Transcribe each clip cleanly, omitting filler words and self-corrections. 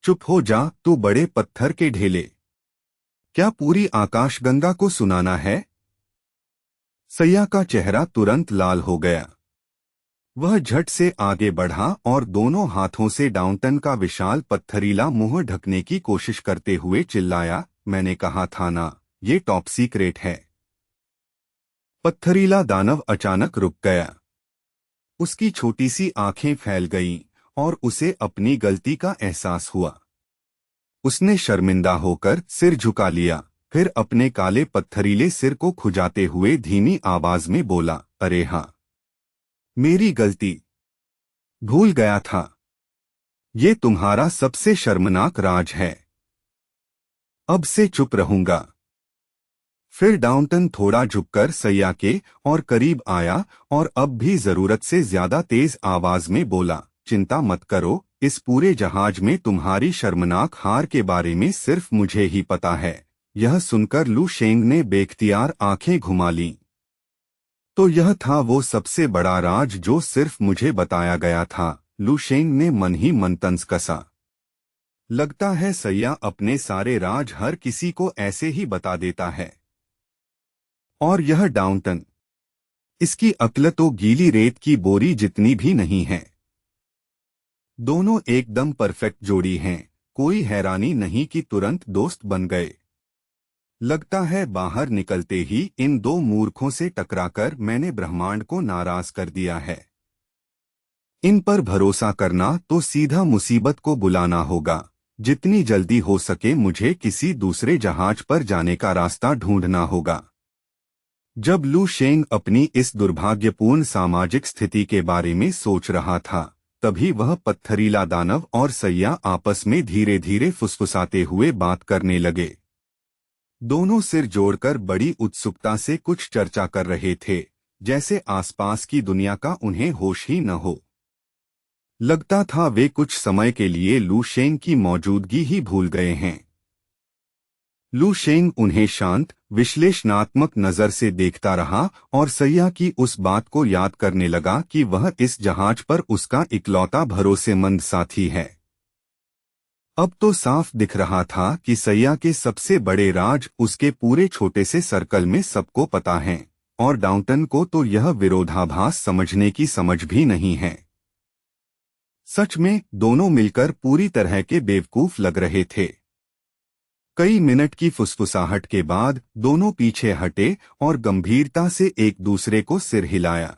चुप हो जा तू बड़े पत्थर के ढेले। क्या पूरी आकाशगंगा को सुनाना है? सैया का चेहरा तुरंत लाल हो गया। वह झट से आगे बढ़ा और दोनों हाथों से डाउनटन का विशाल पत्थरीला मुंह ढकने की कोशिश करते हुए चिल्लाया, मैंने कहा था ना, ये टॉप सीक्रेट है। पत्थरीला दानव अचानक रुक गया। उसकी छोटी सी आंखें फैल गईं और उसे अपनी गलती का एहसास हुआ। उसने शर्मिंदा होकर सिर झुका लिया, फिर अपने काले पत्थरीले सिर को खुजाते हुए धीमी आवाज में बोला, अरे हाँ, मेरी गलती, भूल गया था। ये तुम्हारा सबसे शर्मनाक राज है। अब से चुप रहूंगा। फिर डाउनटन थोड़ा झुककर सैया के और करीब आया और अब भी जरूरत से ज्यादा तेज आवाज में बोला, चिंता मत करो, इस पूरे जहाज में तुम्हारी शर्मनाक हार के बारे में सिर्फ मुझे ही पता है। यह सुनकर लू शेंग ने बेख्तियार आंखें घुमा लीं। तो यह था वो सबसे बड़ा राज जो सिर्फ मुझे बताया गया था, लू शेंग ने मन ही मन तंज कसा। लगता है सैया अपने सारे राज हर किसी को ऐसे ही बता देता है। और यह डाउनटन, इसकी अक्ल तो गीली रेत की बोरी जितनी भी नहीं है। दोनों एकदम परफेक्ट जोड़ी हैं, कोई हैरानी नहीं कि तुरंत दोस्त बन गए। लगता है बाहर निकलते ही इन दो मूर्खों से टकराकर मैंने ब्रह्मांड को नाराज कर दिया है। इन पर भरोसा करना तो सीधा मुसीबत को बुलाना होगा। जितनी जल्दी हो सके मुझे किसी दूसरे जहाज पर जाने का रास्ता ढूंढना होगा। जब लू शेंग अपनी इस दुर्भाग्यपूर्ण सामाजिक स्थिति के बारे में सोच रहा था, तभी वह पत्थरीला दानव और सैया आपस में धीरे धीरे फुसफुसाते हुए बात करने लगे। दोनों सिर जोड़कर बड़ी उत्सुकता से कुछ चर्चा कर रहे थे, जैसे आसपास की दुनिया का उन्हें होश ही न हो। लगता था वे कुछ समय के लिए लू शेंग की मौजूदगी ही भूल गए हैं। लू शेंग उन्हें शांत, विश्लेषणात्मक नजर से देखता रहा और सैया की उस बात को याद करने लगा कि वह इस जहाज पर उसका इकलौता भरोसेमंद साथी है। अब तो साफ दिख रहा था कि सैया के सबसे बड़े राज उसके पूरे छोटे से सर्कल में सबको पता हैं, और डाउनटन को तो यह विरोधाभास समझने की समझ भी नहीं है। सच में दोनों मिलकर पूरी तरह के बेवकूफ लग रहे थे। कई मिनट की फुसफुसाहट के बाद दोनों पीछे हटे और गंभीरता से एक दूसरे को सिर हिलाया।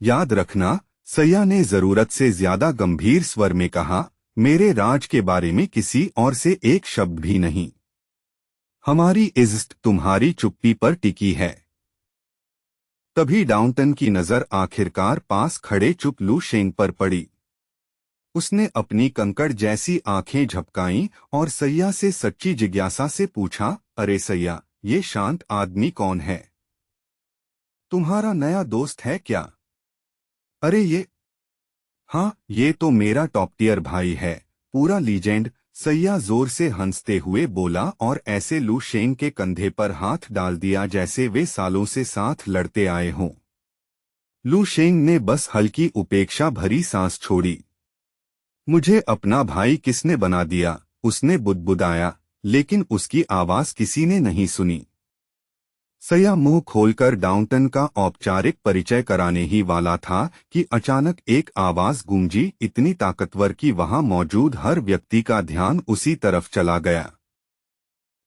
याद रखना, सैया ने जरूरत से ज्यादा गंभीर स्वर में कहा, मेरे राज के बारे में किसी और से एक शब्द भी नहीं। हमारी इज्जत तुम्हारी चुप्पी पर टिकी है। तभी डाउनटन की नजर आखिरकार पास खड़े चुप लू शेंग पर पड़ी। उसने अपनी कंकड़ जैसी आंखें झपकाईं और सैया से सच्ची जिज्ञासा से पूछा, अरे सैया, ये शांत आदमी कौन है? तुम्हारा नया दोस्त है क्या? अरे ये, हाँ, ये तो मेरा टॉप टियर भाई है, पूरा लीजेंड, सैया जोर से हंसते हुए बोला और ऐसे लू शेंग के कंधे पर हाथ डाल दिया जैसे वे सालों से साथ लड़ते आए हों। लू शेंग ने बस हल्की उपेक्षा भरी सांस छोड़ी। मुझे अपना भाई किसने बना दिया? उसने बुदबुदाया, लेकिन उसकी आवाज किसी ने नहीं सुनी। सैया मुंह खोलकर डाउनटन का औपचारिक परिचय कराने ही वाला था कि अचानक एक आवाज गूंजी, इतनी ताकतवर कि वहां मौजूद हर व्यक्ति का ध्यान उसी तरफ चला गया।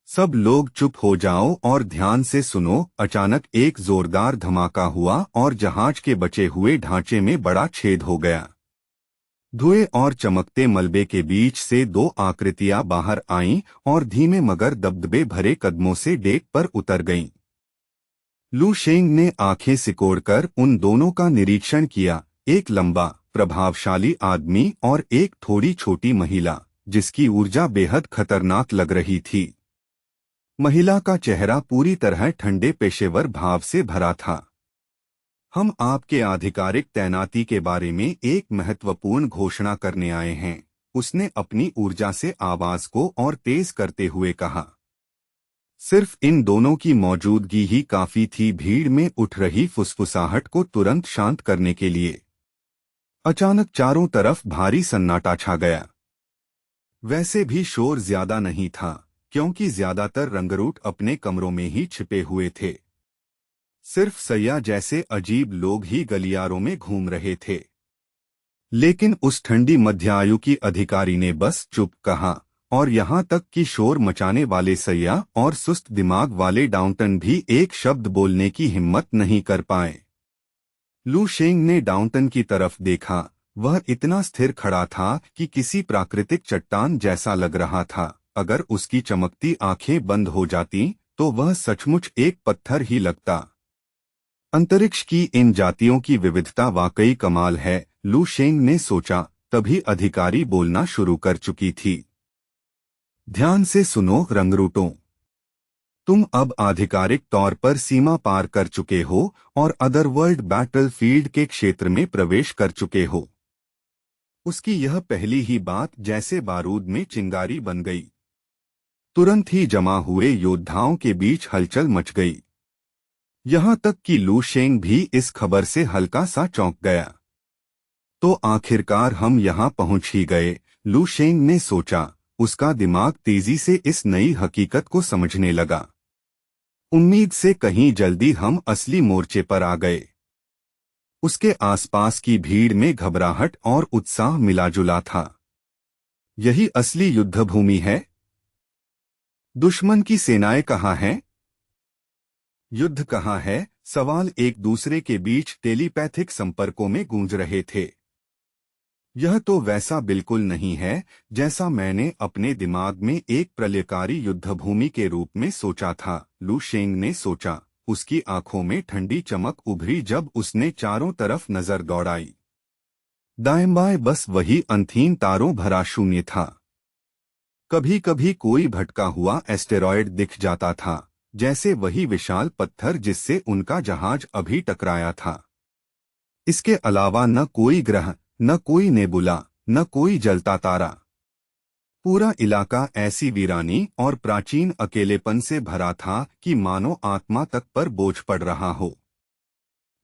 सब लोग चुप हो जाओ और ध्यान से सुनो। अचानक एक जोरदार धमाका हुआ और जहाज के बचे हुए ढांचे में बड़ा छेद हो गया। धुएं और चमकते मलबे के बीच से दो आकृतियां बाहर आईं और धीमे मगर दबदबे भरे कदमों से डेक पर उतर गईं। लू शेंग ने आंखें सिकोड़कर उन दोनों का निरीक्षण किया, एक लंबा, प्रभावशाली आदमी और एक थोड़ी छोटी महिला, जिसकी ऊर्जा बेहद खतरनाक लग रही थी। महिला का चेहरा पूरी तरह ठंडे पेशेवर भाव से भरा था। हम आपके आधिकारिक तैनाती के बारे में एक महत्वपूर्ण घोषणा करने आए हैं, उसने अपनी ऊर्जा से आवाज को और तेज करते हुए कहा। सिर्फ इन दोनों की मौजूदगी ही काफी थी भीड़ में उठ रही फुसफुसाहट को तुरंत शांत करने के लिए। अचानक चारों तरफ भारी सन्नाटा छा गया। वैसे भी शोर ज्यादा नहीं था, क्योंकि ज्यादातर रंगरूट अपने कमरों में ही छिपे हुए थे। सिर्फ सैया जैसे अजीब लोग ही गलियारों में घूम रहे थे। लेकिन उस ठंडी मध्यायु की अधिकारी ने बस चुप कहा, और यहाँ तक कि शोर मचाने वाले सैया और सुस्त दिमाग वाले डाउंटन भी एक शब्द बोलने की हिम्मत नहीं कर पाए। लू शेंग ने डाउंटन की तरफ देखा। वह इतना स्थिर खड़ा था कि किसी प्राकृतिक चट्टान जैसा लग रहा था। अगर उसकी चमकती आंखें बंद हो जाती तो वह सचमुच एक पत्थर ही लगता। अंतरिक्ष की इन जातियों की विविधता वाकई कमाल है, लू शेंग ने सोचा। तभी अधिकारी बोलना शुरू कर चुकी थी। ध्यान से सुनो रंगरूटों, तुम अब आधिकारिक तौर पर सीमा पार कर चुके हो और अदरवर्ल्ड बैटलफील्ड के क्षेत्र में प्रवेश कर चुके हो। उसकी यह पहली ही बात जैसे बारूद में चिंगारी बन गई। तुरंत ही जमा हुए योद्धाओं के बीच हलचल मच गई। यहाँ तक कि लू शेंग भी इस खबर से हल्का सा चौंक गया। तो आखिरकार हम यहाँ पहुँच ही गए, लू शेंग ने सोचा। उसका दिमाग तेजी से इस नई हकीकत को समझने लगा। उम्मीद से कहीं जल्दी हम असली मोर्चे पर आ गए। उसके आसपास की भीड़ में घबराहट और उत्साह मिलाजुला था। यही असली युद्धभूमि है। दुश्मन की सेनाएं कहाँ हैं? युद्ध कहाँ है? सवाल एक दूसरे के बीच टेलीपैथिक संपर्कों में गूंज रहे थे। यह तो वैसा बिल्कुल नहीं है जैसा मैंने अपने दिमाग में एक प्रलयकारी युद्धभूमि के रूप में सोचा था, लू शेंग ने सोचा। उसकी आंखों में ठंडी चमक उभरी जब उसने चारों तरफ नजर दौड़ाई। दाएं बाएं बस वही अंतहीन तारों भरा शून्य था। कभी कभी कोई भटका हुआ एस्टेरॉयड दिख जाता था, जैसे वही विशाल पत्थर जिससे उनका जहाज अभी टकराया था। इसके अलावा न कोई ग्रह, न कोई नेबुला, न कोई जलता तारा। पूरा इलाका ऐसी वीरानी और प्राचीन अकेलेपन से भरा था कि मानो आत्मा तक पर बोझ पड़ रहा हो।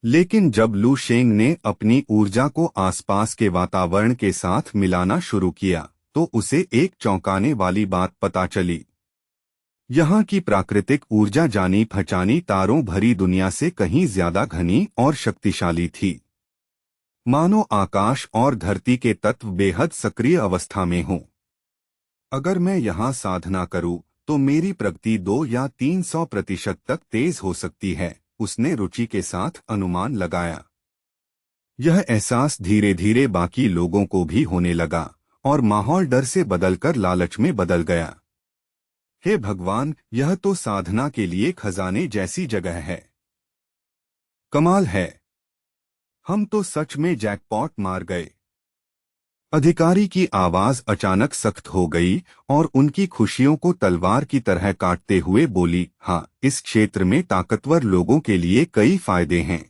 लेकिन जब लू शेंग ने अपनी ऊर्जा को आसपास के वातावरण के साथ मिलाना शुरू किया तो उसे एक चौंकाने वाली बात पता चली। यहाँ की प्राकृतिक ऊर्जा जानी पहचानी तारों भरी दुनिया से कहीं ज्यादा घनी और शक्तिशाली थी। मानो आकाश और धरती के तत्व बेहद सक्रिय अवस्था में हों। अगर मैं यहाँ साधना करूँ तो मेरी प्रगति 2 या 300% तक तेज हो सकती है, उसने रुचि के साथ अनुमान लगाया। यह एहसास धीरे धीरे बाकी लोगों को भी होने लगा और माहौल डर से बदलकर लालच में बदल गया। हे भगवान, यह तो साधना के लिए खजाने जैसी जगह है। कमाल है, हम तो सच में जैकपॉट मार गए। अधिकारी की आवाज अचानक सख्त हो गई और उनकी खुशियों को तलवार की तरह काटते हुए बोली, हाँ, इस क्षेत्र में ताकतवर लोगों के लिए कई फायदे हैं।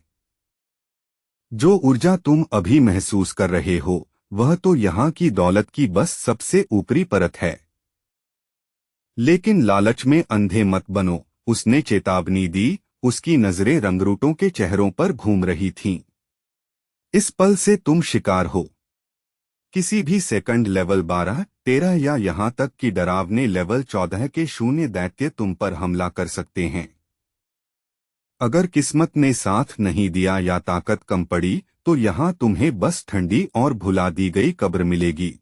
जो ऊर्जा तुम अभी महसूस कर रहे हो वह तो यहाँ की दौलत की बस सबसे ऊपरी परत है। लेकिन लालच में अंधे मत बनो, उसने चेतावनी दी। उसकी नजरें रंगरूटों के चेहरों पर घूम रही थीं। इस पल से तुम शिकार हो। किसी भी सेकंड लेवल 12, 13 या यहाँ तक कि डरावने लेवल 14 के शून्य दैत्य तुम पर हमला कर सकते हैं। अगर किस्मत ने साथ नहीं दिया या ताकत कम पड़ी तो यहाँ तुम्हें बस ठंडी और भुला दी गई कब्र मिलेगी।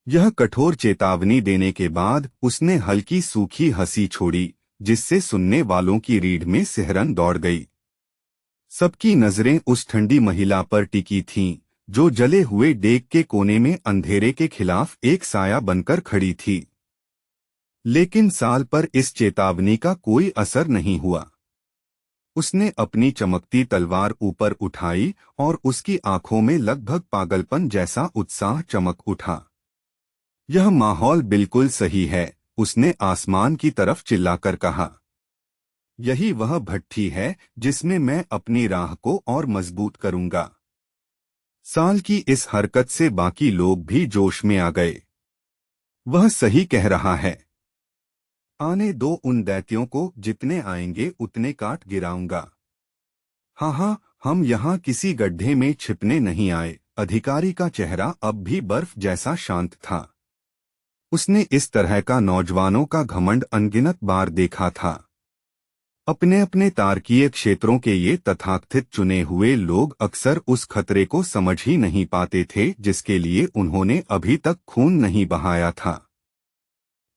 यह कठोर चेतावनी देने के बाद उसने हल्की सूखी हंसी छोड़ी, जिससे सुनने वालों की रीढ़ में सिहरन दौड़ गई। सबकी नजरें उस ठंडी महिला पर टिकी थीं, जो जले हुए डेक के कोने में अंधेरे के खिलाफ एक साया बनकर खड़ी थी। लेकिन साल पर इस चेतावनी का कोई असर नहीं हुआ। उसने अपनी चमकती तलवार ऊपर उठाई और उसकी आंखों में लगभग पागलपन जैसा उत्साह चमक उठा। यह माहौल बिल्कुल सही है, उसने आसमान की तरफ चिल्लाकर कहा। यही वह भट्ठी है जिसमें मैं अपनी राह को और मजबूत करूंगा। साल की इस हरकत से बाकी लोग भी जोश में आ गए। वह सही कह रहा है। आने दो उन दैत्यों को, जितने आएंगे उतने काट गिराऊंगा। हाँ, हम यहाँ किसी गड्ढे में छिपने नहीं आए। अधिकारी का चेहरा अब भी बर्फ जैसा शांत था। उसने इस तरह का नौजवानों का घमंड अनगिनत बार देखा था। अपने अपने तारकीय क्षेत्रों के ये तथाकथित चुने हुए लोग अक्सर उस खतरे को समझ ही नहीं पाते थे जिसके लिए उन्होंने अभी तक खून नहीं बहाया था।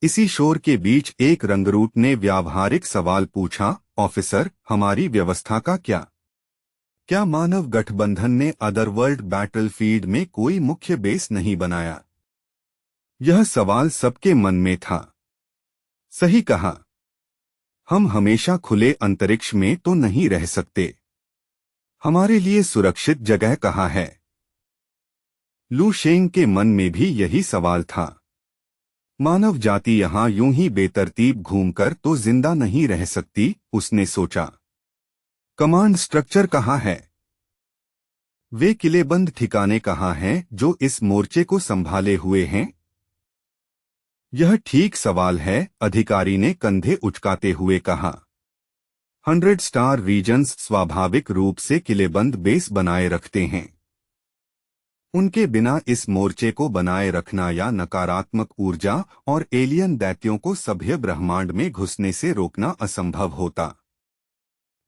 इसी शोर के बीच एक रंगरूट ने व्यावहारिक सवाल पूछा, ऑफिसर, हमारी व्यवस्था का क्या? क्या मानव गठबंधन ने अदरवर्ल्ड बैटलफील्ड में कोई मुख्य बेस नहीं बनाया? यह सवाल सबके मन में था। सही कहा। हम हमेशा खुले अंतरिक्ष में तो नहीं रह सकते। हमारे लिए सुरक्षित जगह कहाँ है? लू शेंग के मन में भी यही सवाल था। मानव जाति यहाँ यूं ही बेतरतीब घूमकर तो जिंदा नहीं रह सकती, उसने सोचा। कमांड स्ट्रक्चर कहाँ है? वे किलेबंद ठिकाने कहाँ हैं जो इस मोर्चे को संभाले हुए हैं? यह ठीक सवाल है, अधिकारी ने कंधे उचकाते हुए कहा। 100 स्टार रीजन्स स्वाभाविक रूप से किलेबंद बेस बनाए रखते हैं। उनके बिना इस मोर्चे को बनाए रखना या नकारात्मक ऊर्जा और एलियन दैत्यों को सभ्य ब्रह्मांड में घुसने से रोकना असंभव होता।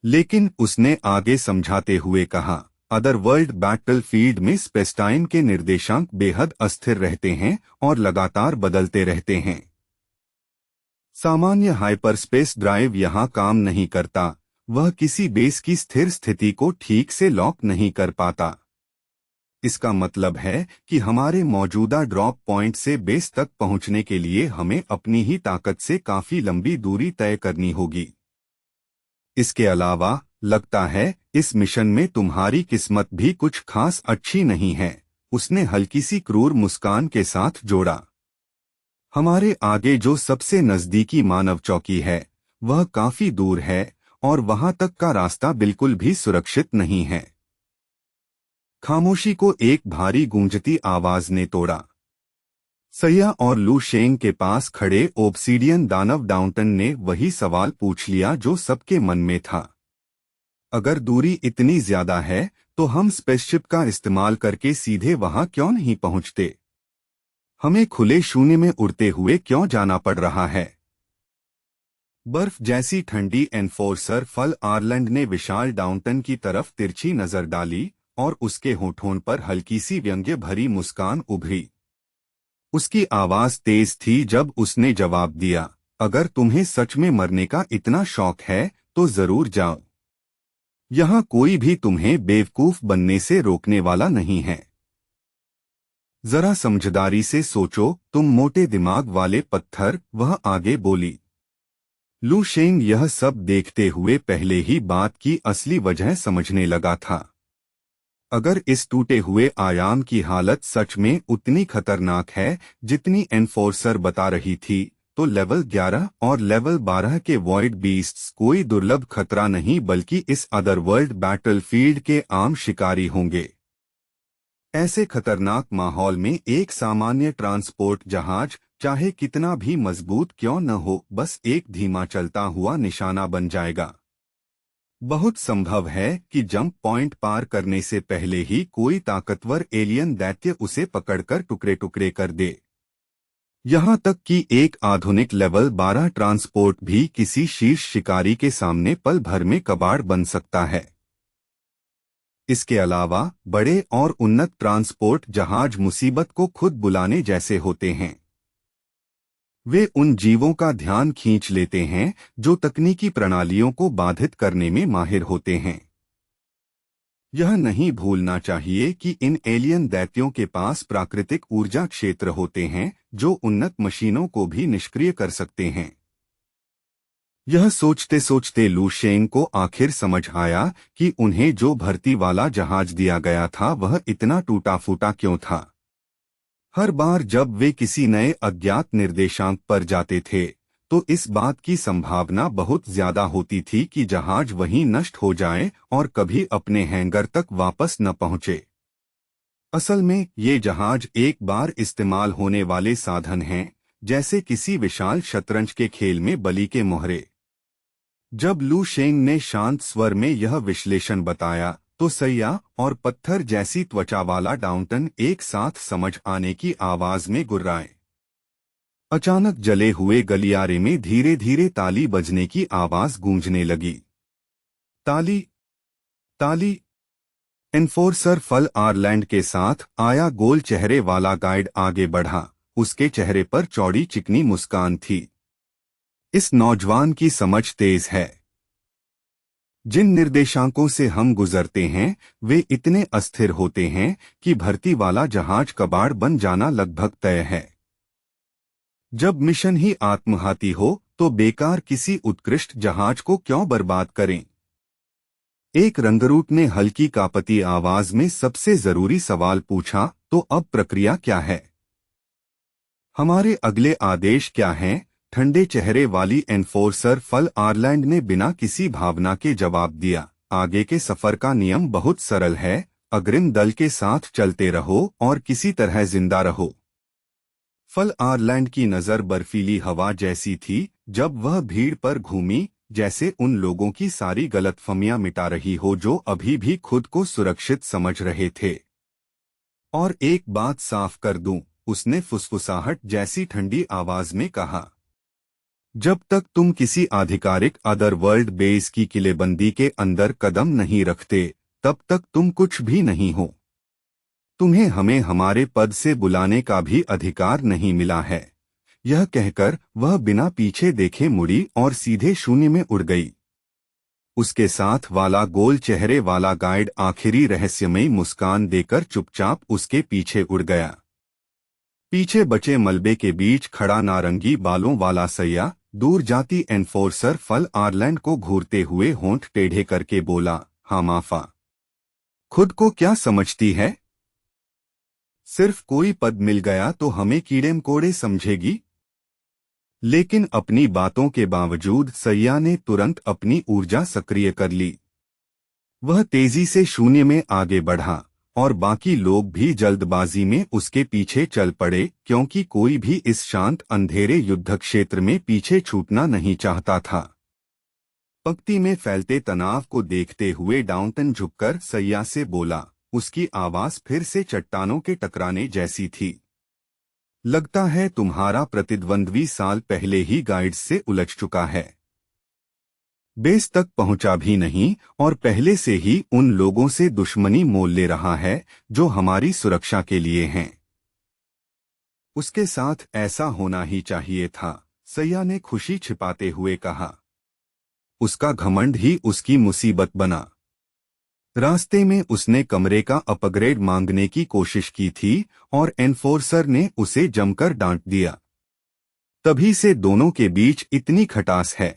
लेकिन उसने आगे समझाते हुए कहा, अदरवर्ल्ड बैटलफील्ड में स्पेसटाइम के निर्देशांक बेहद अस्थिर रहते हैं और लगातार बदलते रहते हैं। सामान्य हाइपरस्पेस ड्राइव यहाँ काम नहीं करता, वह किसी बेस की स्थिर स्थिति को ठीक से लॉक नहीं कर पाता। इसका मतलब है कि हमारे मौजूदा ड्रॉप पॉइंट से बेस तक पहुंचने के लिए हमें अपनी ही ताकत से काफी लंबी दूरी तय करनी होगी। इसके अलावा लगता है इस मिशन में तुम्हारी किस्मत भी कुछ खास अच्छी नहीं है, उसने हल्की सी क्रूर मुस्कान के साथ जोड़ा। हमारे आगे जो सबसे नजदीकी मानव चौकी है वह काफी दूर है और वहां तक का रास्ता बिल्कुल भी सुरक्षित नहीं है। खामोशी को एक भारी गूंजती आवाज ने तोड़ा। सैया और लू शेंग के पास खड़े ओब्सीडियन दानव डाउंटन ने वही सवाल पूछ लिया जो सबके मन में था। अगर दूरी इतनी ज्यादा है तो हम स्पेसशिप का इस्तेमाल करके सीधे वहां क्यों नहीं पहुंचते? हमें खुले शून्य में उड़ते हुए क्यों जाना पड़ रहा है? बर्फ जैसी ठंडी एनफोर्सर फल आर्लैंड ने विशाल डाउंटन की तरफ तिरछी नजर डाली और उसके होठों पर हल्की सी व्यंग्य भरी मुस्कान उभरी। उसकी आवाज तेज थी जब उसने जवाब दिया, अगर तुम्हें सच में मरने का इतना शौक है तो जरूर जाओ। यहाँ कोई भी तुम्हें बेवकूफ बनने से रोकने वाला नहीं है। जरा समझदारी से सोचो, तुम मोटे दिमाग वाले पत्थर, वह आगे बोली। लू शेंग यह सब देखते हुए पहले ही बात की असली वजह समझने लगा था। अगर इस टूटे हुए आयाम की हालत सच में उतनी खतरनाक है जितनी एनफोर्सर बता रही थी, तो लेवल 11 और लेवल 12 के वॉइड बीस्ट्स कोई दुर्लभ खतरा नहीं बल्कि इस अदरवर्ल्ड बैटलफील्ड के आम शिकारी होंगे। ऐसे खतरनाक माहौल में एक सामान्य ट्रांसपोर्ट जहाज चाहे कितना भी मजबूत क्यों न हो, बस एक धीमा चलता हुआ निशाना बन जाएगा। बहुत संभव है कि जंप पॉइंट पार करने से पहले ही कोई ताकतवर एलियन दैत्य उसे पकड़कर टुकड़े टुकड़े कर दे। यहाँ तक कि एक आधुनिक लेवल 12 ट्रांसपोर्ट भी किसी शीर्ष शिकारी के सामने पल भर में कबाड़ बन सकता है। इसके अलावा बड़े और उन्नत ट्रांसपोर्ट जहाज मुसीबत को खुद बुलाने जैसे होते हैं। वे उन जीवों का ध्यान खींच लेते हैं जो तकनीकी प्रणालियों को बाधित करने में माहिर होते हैं। यह नहीं भूलना चाहिए कि इन एलियन दैत्यों के पास प्राकृतिक ऊर्जा क्षेत्र होते हैं जो उन्नत मशीनों को भी निष्क्रिय कर सकते हैं। यह सोचते सोचते लू शेंग को आखिर समझ आया कि उन्हें जो भर्ती वाला जहाज दिया गया था वह इतना टूटा फूटा क्यों था। हर बार जब वे किसी नए अज्ञात निर्देशांक पर जाते थे तो इस बात की संभावना बहुत ज्यादा होती थी कि जहाज वहीं नष्ट हो जाए और कभी अपने हैंगर तक वापस न पहुंचे। असल में ये जहाज एक बार इस्तेमाल होने वाले साधन हैं, जैसे किसी विशाल शतरंज के खेल में बली के मोहरे। जब लू शेंग ने शांत स्वर में यह विश्लेषण बताया तो सैया और पत्थर जैसी त्वचा वाला डाउंटन एक साथ समझ आने की आवाज में गुर्राए। अचानक जले हुए गलियारे में धीरे धीरे ताली बजने की आवाज गूंजने लगी। ताली, ताली। एनफोर्सर फल आरलैंड के साथ आया गोल चेहरे वाला गाइड आगे बढ़ा। उसके चेहरे पर चौड़ी चिकनी मुस्कान थी। इस नौजवान की समझ तेज है। जिन निर्देशांकों से हम गुजरते हैं वे इतने अस्थिर होते हैं कि भर्ती वाला जहाज कबाड़ बन जाना लगभग तय है। जब मिशन ही आत्मघाती हो तो बेकार किसी उत्कृष्ट जहाज को क्यों बर्बाद करें? एक रंगरूट ने हल्की कापती आवाज में सबसे जरूरी सवाल पूछा, तो अब प्रक्रिया क्या है? हमारे अगले आदेश क्या हैं? ठंडे चेहरे वाली एनफोर्सर फल आरलैंड ने बिना किसी भावना के जवाब दिया। आगे के सफर का नियम बहुत सरल है, अग्रिम दल के साथ चलते रहो और किसी तरह जिंदा रहो। फल आरलैंड की नजर बर्फीली हवा जैसी थी जब वह भीड़ पर घूमी, जैसे उन लोगों की सारी गलतफहमियां मिटा रही हो जो अभी भी खुद को सुरक्षित समझ रहे थे। और एक बात साफ कर दूं, उसने फुसफुसाहट जैसी ठंडी आवाज में कहा, जब तक तुम किसी आधिकारिक अदरवर्ल्ड बेस की किलेबंदी के अंदर कदम नहीं रखते तब तक तुम कुछ भी नहीं हो। तुम्हें हमें हमारे पद से बुलाने का भी अधिकार नहीं मिला है। यह कहकर वह बिना पीछे देखे मुड़ी और सीधे शून्य में उड़ गई। उसके साथ वाला गोल चेहरे वाला गाइड आखिरी रहस्यमयी मुस्कान देकर चुपचाप उसके पीछे उड़ गया। पीछे बचे मलबे के बीच खड़ा नारंगी बालों वाला सैया दूर जाती एनफोर्सर फल आरलैंड को घूरते हुए होंठ टेढ़े करके बोला, हाँ माफा, खुद को क्या समझती है? सिर्फ कोई पद मिल गया तो हमें कीड़े मकोड़े समझेगी? लेकिन अपनी बातों के बावजूद सैया ने तुरंत अपनी ऊर्जा सक्रिय कर ली। वह तेजी से शून्य में आगे बढ़ा और बाकी लोग भी जल्दबाजी में उसके पीछे चल पड़े, क्योंकि कोई भी इस शांत अंधेरे युद्ध क्षेत्र में पीछे छूटना नहीं चाहता था। पंक्ति में फैलते तनाव को देखते हुए डाउंटन झुककर सैया से बोला। उसकी आवाज फिर से चट्टानों के टकराने जैसी थी। लगता है तुम्हारा प्रतिद्वंद्वी साल पहले ही गाइड्स से उलझ चुका है। बेस तक पहुंचा भी नहीं और पहले से ही उन लोगों से दुश्मनी मोल ले रहा है जो हमारी सुरक्षा के लिए हैं। उसके साथ ऐसा होना ही चाहिए था, सैया ने खुशी छिपाते हुए कहा। उसका घमंड ही उसकी मुसीबत बना। रास्ते में उसने कमरे का अपग्रेड मांगने की कोशिश की थी और एनफोर्सर ने उसे जमकर डांट दिया। तभी से दोनों के बीच इतनी खटास है।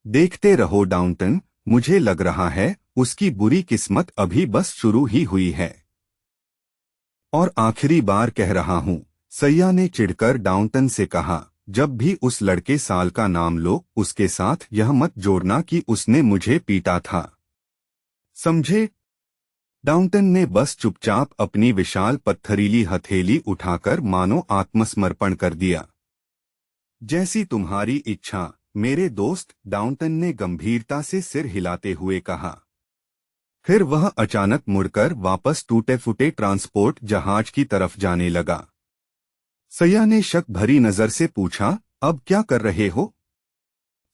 देखते रहो डाउंटन, मुझे लग रहा है उसकी बुरी किस्मत अभी बस शुरू ही हुई है। और आखिरी बार कह रहा हूं, सैया ने चिढ़कर डाउंटन से कहा, जब भी उस लड़के साल का नाम लो उसके साथ यह मत जोड़ना कि उसने मुझे पीटा था, समझे? डाउंटन ने बस चुपचाप अपनी विशाल पत्थरीली हथेली उठाकर मानो आत्मसमर्पण कर दिया। जैसी तुम्हारी इच्छा मेरे दोस्त, डाउंटन ने गंभीरता से सिर हिलाते हुए कहा। फिर वह अचानक मुड़कर वापस टूटे फूटे ट्रांसपोर्ट जहाज की तरफ जाने लगा। सैया ने शक भरी नजर से पूछा, अब क्या कर रहे हो?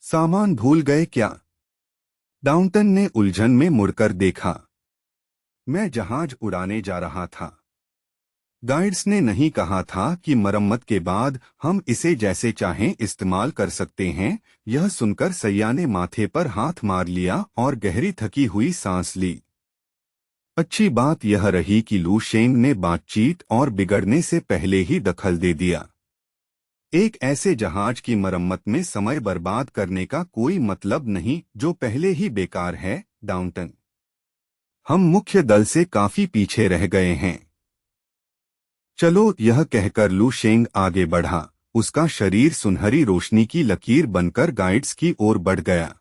सामान भूल गए क्या? डाउंटन ने उलझन में मुड़कर देखा। मैं जहाज उड़ाने जा रहा था। गाइड्स ने नहीं कहा था कि मरम्मत के बाद हम इसे जैसे चाहें इस्तेमाल कर सकते हैं। यह सुनकर सैया ने माथे पर हाथ मार लिया और गहरी थकी हुई सांस ली। अच्छी बात यह रही कि लू शेंग ने बातचीत और बिगड़ने से पहले ही दखल दे दिया। एक ऐसे जहाज की मरम्मत में समय बर्बाद करने का कोई मतलब नहीं जो पहले ही बेकार है, डाउंटन। हम मुख्य दल से काफी पीछे रह गए हैं। चलो, यह कहकर लू शेंग आगे बढ़ा। उसका शरीर सुनहरी रोशनी की लकीर बनकर गाइड्स की ओर बढ़ गया।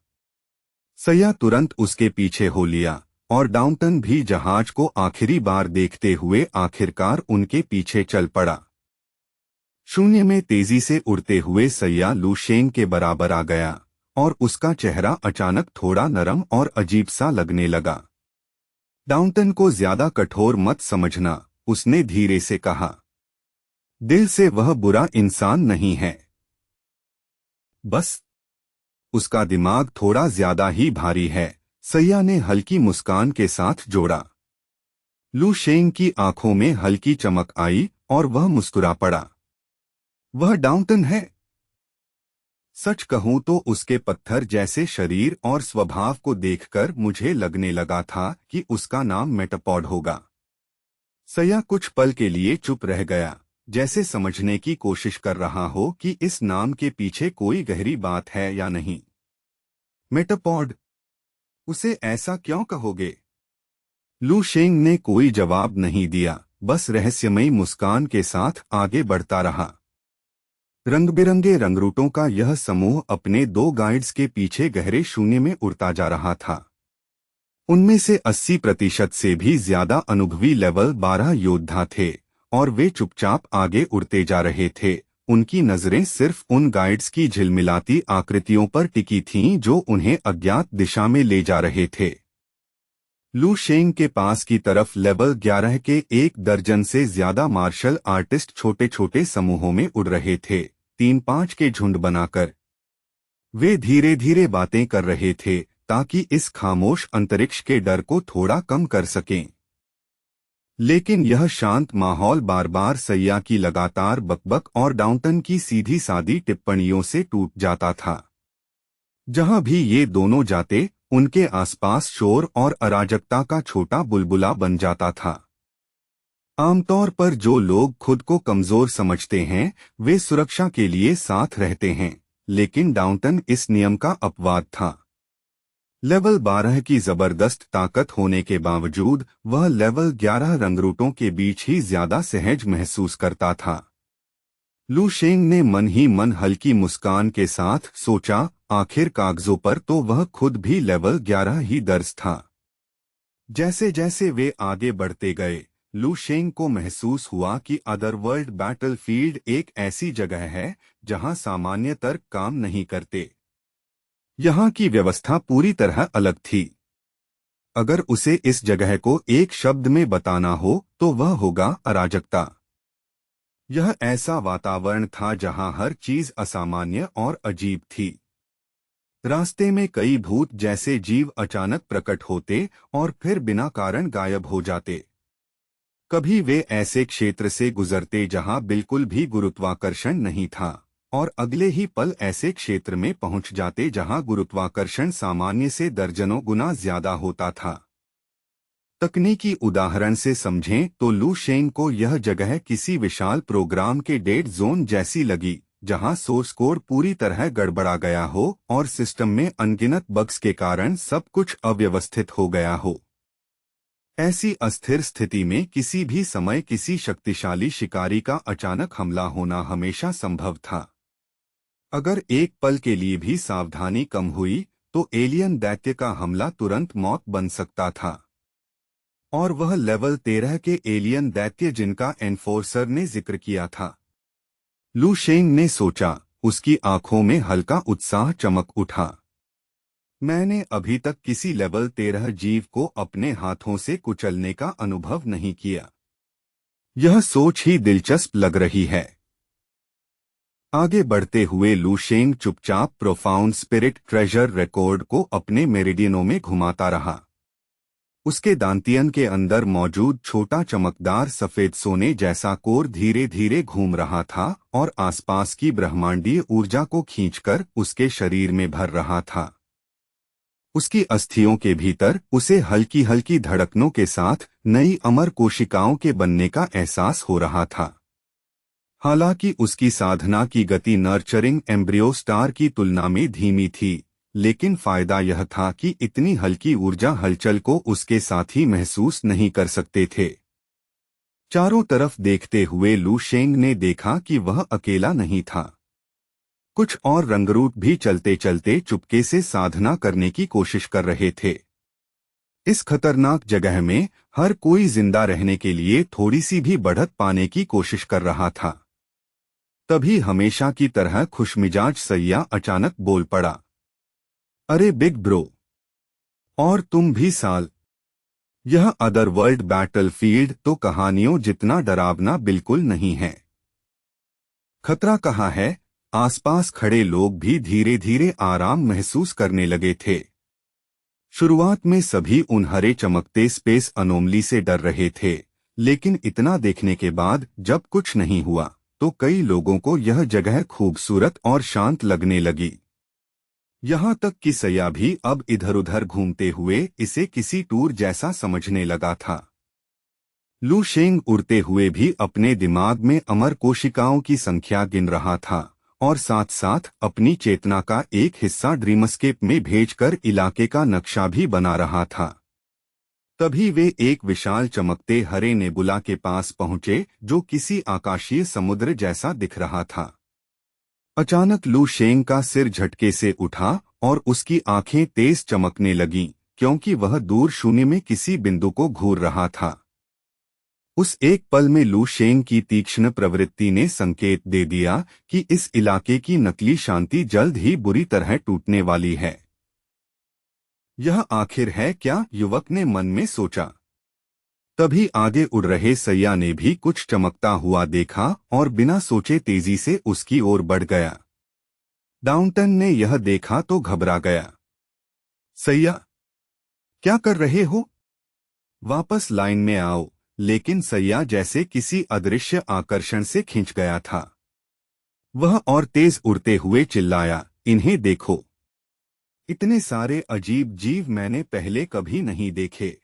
सैया तुरंत उसके पीछे हो लिया और डाउंटन भी जहाज को आखिरी बार देखते हुए आखिरकार उनके पीछे चल पड़ा। शून्य में तेजी से उड़ते हुए सैया लू शेंग के बराबर आ गया और उसका चेहरा अचानक थोड़ा नरम और अजीब सा लगने लगा। डाउंटन को ज्यादा कठोर मत समझना, उसने धीरे से कहा। दिल से वह बुरा इंसान नहीं है, बस उसका दिमाग थोड़ा ज्यादा ही भारी है, सैया ने हल्की मुस्कान के साथ जोड़ा। लू शेंग की आंखों में हल्की चमक आई और वह मुस्कुरा पड़ा। वह डाउंटन है। सच कहूं तो उसके पत्थर जैसे शरीर और स्वभाव को देखकर मुझे लगने लगा था कि उसका नाम मेटापॉड होगा। सैया कुछ पल के लिए चुप रह गया, जैसे समझने की कोशिश कर रहा हो कि इस नाम के पीछे कोई गहरी बात है या नहीं। मेटापॉड, उसे ऐसा क्यों कहोगे? लू शेंग ने कोई जवाब नहीं दिया, बस रहस्यमयी मुस्कान के साथ आगे बढ़ता रहा। रंग बिरंगे रंगरूटों का यह समूह अपने 2 गाइड्स के पीछे गहरे शून्य में उड़ता जा रहा था। उनमें से 80% से भी ज्यादा अनुभवी लेवल 12 योद्धा थे और वे चुपचाप आगे उड़ते जा रहे थे। उनकी नजरें सिर्फ उन गाइड्स की झिलमिलाती आकृतियों पर टिकी थीं जो उन्हें अज्ञात दिशा में ले जा रहे थे। लू शेंग के पास की तरफ लेवल 11 के 1 दर्जन से ज्यादा मार्शल आर्टिस्ट छोटे छोटे समूहों में उड़ रहे थे, 3-5 के झुंड बनाकर। वे धीरे धीरे बातें कर रहे थे ताकि इस खामोश अंतरिक्ष के डर को थोड़ा कम कर सकें। लेकिन यह शांत माहौल बार बार सैया की लगातार बकबक और डाउंटन की सीधी सादी टिप्पणियों से टूट जाता था। जहां भी ये दोनों जाते, उनके आसपास शोर और अराजकता का छोटा बुलबुला बन जाता था। आमतौर पर जो लोग खुद को कमजोर समझते हैं, वे सुरक्षा के लिए साथ रहते हैं, लेकिन डाउंटन इस नियम का अपवाद था। लेवल 12 की जबरदस्त ताकत होने के बावजूद वह लेवल 11 रंगरूटों के बीच ही ज्यादा सहज महसूस करता था। लू शेंग ने मन ही मन हल्की मुस्कान के साथ सोचा, आखिर कागजों पर तो वह खुद भी लेवल 11 ही दर्ज था। जैसे जैसे वे आगे बढ़ते गए, लू शेंग को महसूस हुआ कि अदरवर्ल्ड बैटलफील्ड एक ऐसी जगह है जहां सामान्य तर्क काम नहीं करते। यहाँ की व्यवस्था पूरी तरह अलग थी। अगर उसे इस जगह को एक शब्द में बताना हो तो वह होगा अराजकता। यह ऐसा वातावरण था जहां हर चीज असामान्य और अजीब थी। रास्ते में कई भूत जैसे जीव अचानक प्रकट होते और फिर बिना कारण गायब हो जाते। कभी वे ऐसे क्षेत्र से गुजरते जहां बिल्कुल भी गुरुत्वाकर्षण नहीं था, और अगले ही पल ऐसे क्षेत्र में पहुंच जाते जहां गुरुत्वाकर्षण सामान्य से दर्जनों गुना ज्यादा होता था। तकनीकी उदाहरण से समझें तो लू शेंग को यह जगह किसी विशाल प्रोग्राम के डेड जोन जैसी लगी, जहां सोर्स कोड पूरी तरह गड़बड़ा गया हो और सिस्टम में अनगिनत बग्स के कारण सब कुछ अव्यवस्थित हो गया हो। ऐसी अस्थिर स्थिति में किसी भी समय किसी शक्तिशाली शिकारी का अचानक हमला होना हमेशा संभव था। अगर एक पल के लिए भी सावधानी कम हुई तो एलियन दैत्य का हमला तुरंत मौत बन सकता था। और वह लेवल 13 के एलियन दैत्य जिनका एनफोर्सर ने जिक्र किया था। लू शेंग ने सोचा, उसकी आंखों में हल्का उत्साह चमक उठा। मैंने अभी तक किसी लेवल 13 जीव को अपने हाथों से कुचलने का अनुभव नहीं किया। यह सोच ही दिलचस्प लग रही है। आगे बढ़ते हुए लू शेंग चुपचाप प्रोफाउंड स्पिरिट ट्रेजर रिकॉर्ड को अपने मेरिडियनों में घुमाता रहा। उसके दांतियन के अंदर मौजूद छोटा चमकदार सफेद सोने जैसा कोर धीरे धीरे घूम रहा था और आसपास की ब्रह्मांडीय ऊर्जा को खींचकर उसके शरीर में भर रहा था। उसकी अस्थियों के भीतर उसे हल्की हल्की धड़कनों के साथ नई अमर कोशिकाओं के बनने का एहसास हो रहा था। हालांकि उसकी साधना की गति नर्चरिंग एम्ब्रियो स्टार की तुलना में धीमी थी, लेकिन फायदा यह था कि इतनी हल्की ऊर्जा हलचल को उसके साथी महसूस नहीं कर सकते थे। चारों तरफ देखते हुए लू शेंग ने देखा कि वह अकेला नहीं था। कुछ और रंगरूट भी चलते चलते चुपके से साधना करने की कोशिश कर रहे थे। इस खतरनाक जगह में हर कोई जिंदा रहने के लिए थोड़ी सी भी बढ़त पाने की कोशिश कर रहा था। तभी हमेशा की तरह खुशमिजाज सैया अचानक बोल पड़ा, अरे बिग ब्रो, और तुम भी साल। यह अदरवर्ल्ड बैटलफील्ड तो कहानियों जितना डरावना बिल्कुल नहीं है। खतरा कहाँ है? आसपास खड़े लोग भी धीरे धीरे आराम महसूस करने लगे थे। शुरुआत में सभी उन हरे चमकते स्पेस अनोमली से डर रहे थे, लेकिन इतना देखने के बाद जब कुछ नहीं हुआ तो कई लोगों को यह जगह खूबसूरत और शांत लगने लगी। यहाँ तक कि सया भी अब इधर-उधर घूमते हुए इसे किसी टूर जैसा समझने लगा था। लू शेंग उड़ते हुए भी अपने दिमाग में अमर कोशिकाओं की संख्या गिन रहा था और साथ साथ अपनी चेतना का एक हिस्सा ड्रीमस्केप में भेजकर इलाके का नक्शा भी बना रहा था। तभी वे एक विशाल चमकते हरे नेबुला के पास पहुंचे जो किसी आकाशीय समुद्र जैसा दिख रहा था। अचानक लू शेंग का सिर झटके से उठा और उसकी आंखें तेज चमकने लगीं क्योंकि वह दूर शून्य में किसी बिंदु को घूर रहा था। उस एक पल में लू शेंग की तीक्ष्ण प्रवृत्ति ने संकेत दे दिया कि इस इलाके की नकली शांति जल्द ही बुरी तरह टूटने वाली है। यह आखिर है क्या? युवक ने मन में सोचा। तभी आगे उड़ रहे सैया ने भी कुछ चमकता हुआ देखा और बिना सोचे तेजी से उसकी ओर बढ़ गया। डाउनटन ने यह देखा तो घबरा गया। सैया, क्या कर रहे हो? वापस लाइन में आओ। लेकिन सैया जैसे किसी अदृश्य आकर्षण से खिंच गया था। वह और तेज उड़ते हुए चिल्लाया, इन्हें देखो, इतने सारे अजीब जीव मैंने पहले कभी नहीं देखे।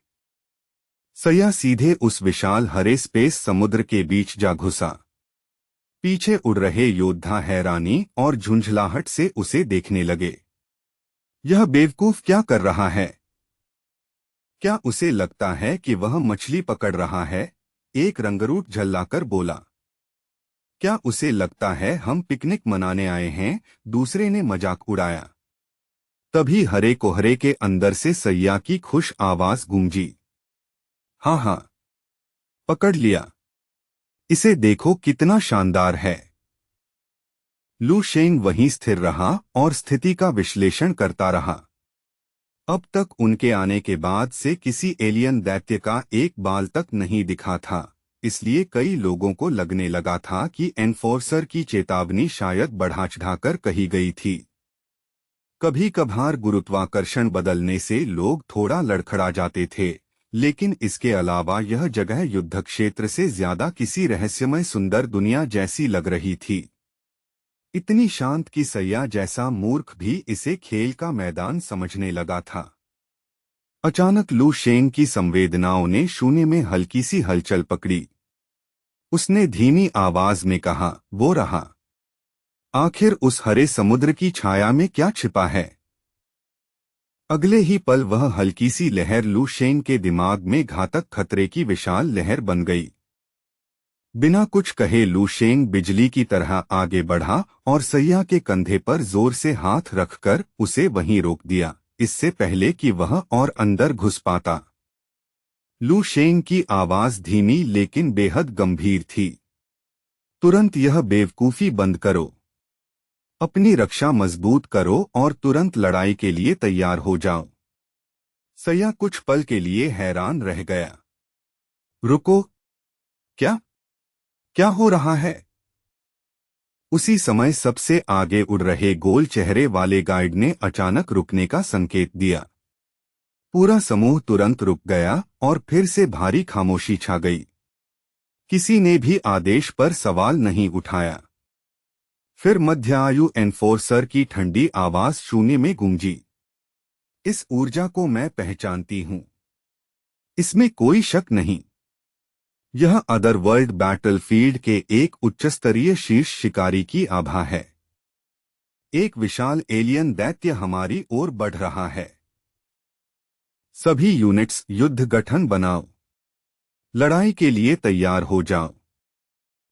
सैया सीधे उस विशाल हरे स्पेस समुद्र के बीच जा घुसा। पीछे उड़ रहे योद्धा हैरानी और झुंझलाहट से उसे देखने लगे। यह बेवकूफ क्या कर रहा है? क्या उसे लगता है कि वह मछली पकड़ रहा है? एक रंगरूट झल्लाकर बोला। क्या उसे लगता है हम पिकनिक मनाने आए हैं? दूसरे ने मजाक उड़ाया। तभी हरे कोहरे के अंदर से सैया की खुश आवाज गूंजी। हाँ हाँ, पकड़ लिया। इसे देखो कितना शानदार है। लू शेंग वहीं स्थिर रहा और स्थिति का विश्लेषण करता रहा। अब तक उनके आने के बाद से किसी एलियन दैत्य का एक बाल तक नहीं दिखा था, इसलिए कई लोगों को लगने लगा था कि एनफोर्सर की चेतावनी शायद बढ़ा चढ़ाकर कही गई थी। कभी कभार गुरुत्वाकर्षण बदलने से लोग थोड़ा लड़खड़ा जाते थे, लेकिन इसके अलावा यह जगह युद्ध क्षेत्र से ज्यादा किसी रहस्यमय सुंदर दुनिया जैसी लग रही थी। इतनी शांत कि सैया जैसा मूर्ख भी इसे खेल का मैदान समझने लगा था। अचानक लू शेंग की संवेदनाओं ने शून्य में हल्की सी हलचल पकड़ी। उसने धीमी आवाज में कहा, वो रहा। आखिर उस हरे समुद्र की छाया में क्या छिपा है? अगले ही पल वह हल्की सी लहर लू शेंग के दिमाग में घातक खतरे की विशाल लहर बन गई। बिना कुछ कहे लू शेंग बिजली की तरह आगे बढ़ा और सैया के कंधे पर जोर से हाथ रखकर उसे वहीं रोक दिया, इससे पहले कि वह और अंदर घुस पाता। लू शेंग की आवाज धीमी लेकिन बेहद गंभीर थी। तुरंत यह बेवकूफी बंद करो। अपनी रक्षा मजबूत करो और तुरंत लड़ाई के लिए तैयार हो जाओ। सैया कुछ पल के लिए हैरान रह गया। रुको, क्या क्या हो रहा है? उसी समय सबसे आगे उड़ रहे गोल चेहरे वाले गाइड ने अचानक रुकने का संकेत दिया। पूरा समूह तुरंत रुक गया और फिर से भारी खामोशी छा गई। किसी ने भी आदेश पर सवाल नहीं उठाया। फिर मध्यायु एनफोर्सर की ठंडी आवाज शून्य में गूंजी। इस ऊर्जा को मैं पहचानती हूं। इसमें कोई शक नहीं। यह अदरवर्ल्ड बैटलफील्ड के एक उच्चस्तरीय शीर्ष शिकारी की आभा है। एक विशाल एलियन दैत्य हमारी ओर बढ़ रहा है। सभी यूनिट्स युद्ध गठन बनाओ। लड़ाई के लिए तैयार हो जाओ।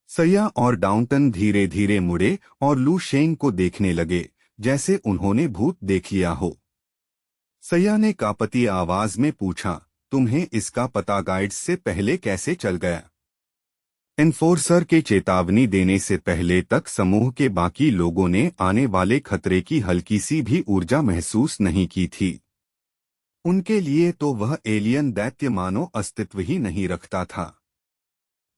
सैया और डाउनटन धीरे धीरे मुड़े और लू शेंग को देखने लगे जैसे उन्होंने भूत देख लिया हो। सैया ने कांपती आवाज में पूछा, तुम्हें इसका पता गाइड्स से पहले कैसे चल गया? एनफोर्सर के चेतावनी देने से पहले तक समूह के बाकी लोगों ने आने वाले खतरे की हल्की सी भी ऊर्जा महसूस नहीं की थी। उनके लिए तो वह एलियन दैत्य मानो अस्तित्व ही नहीं रखता था।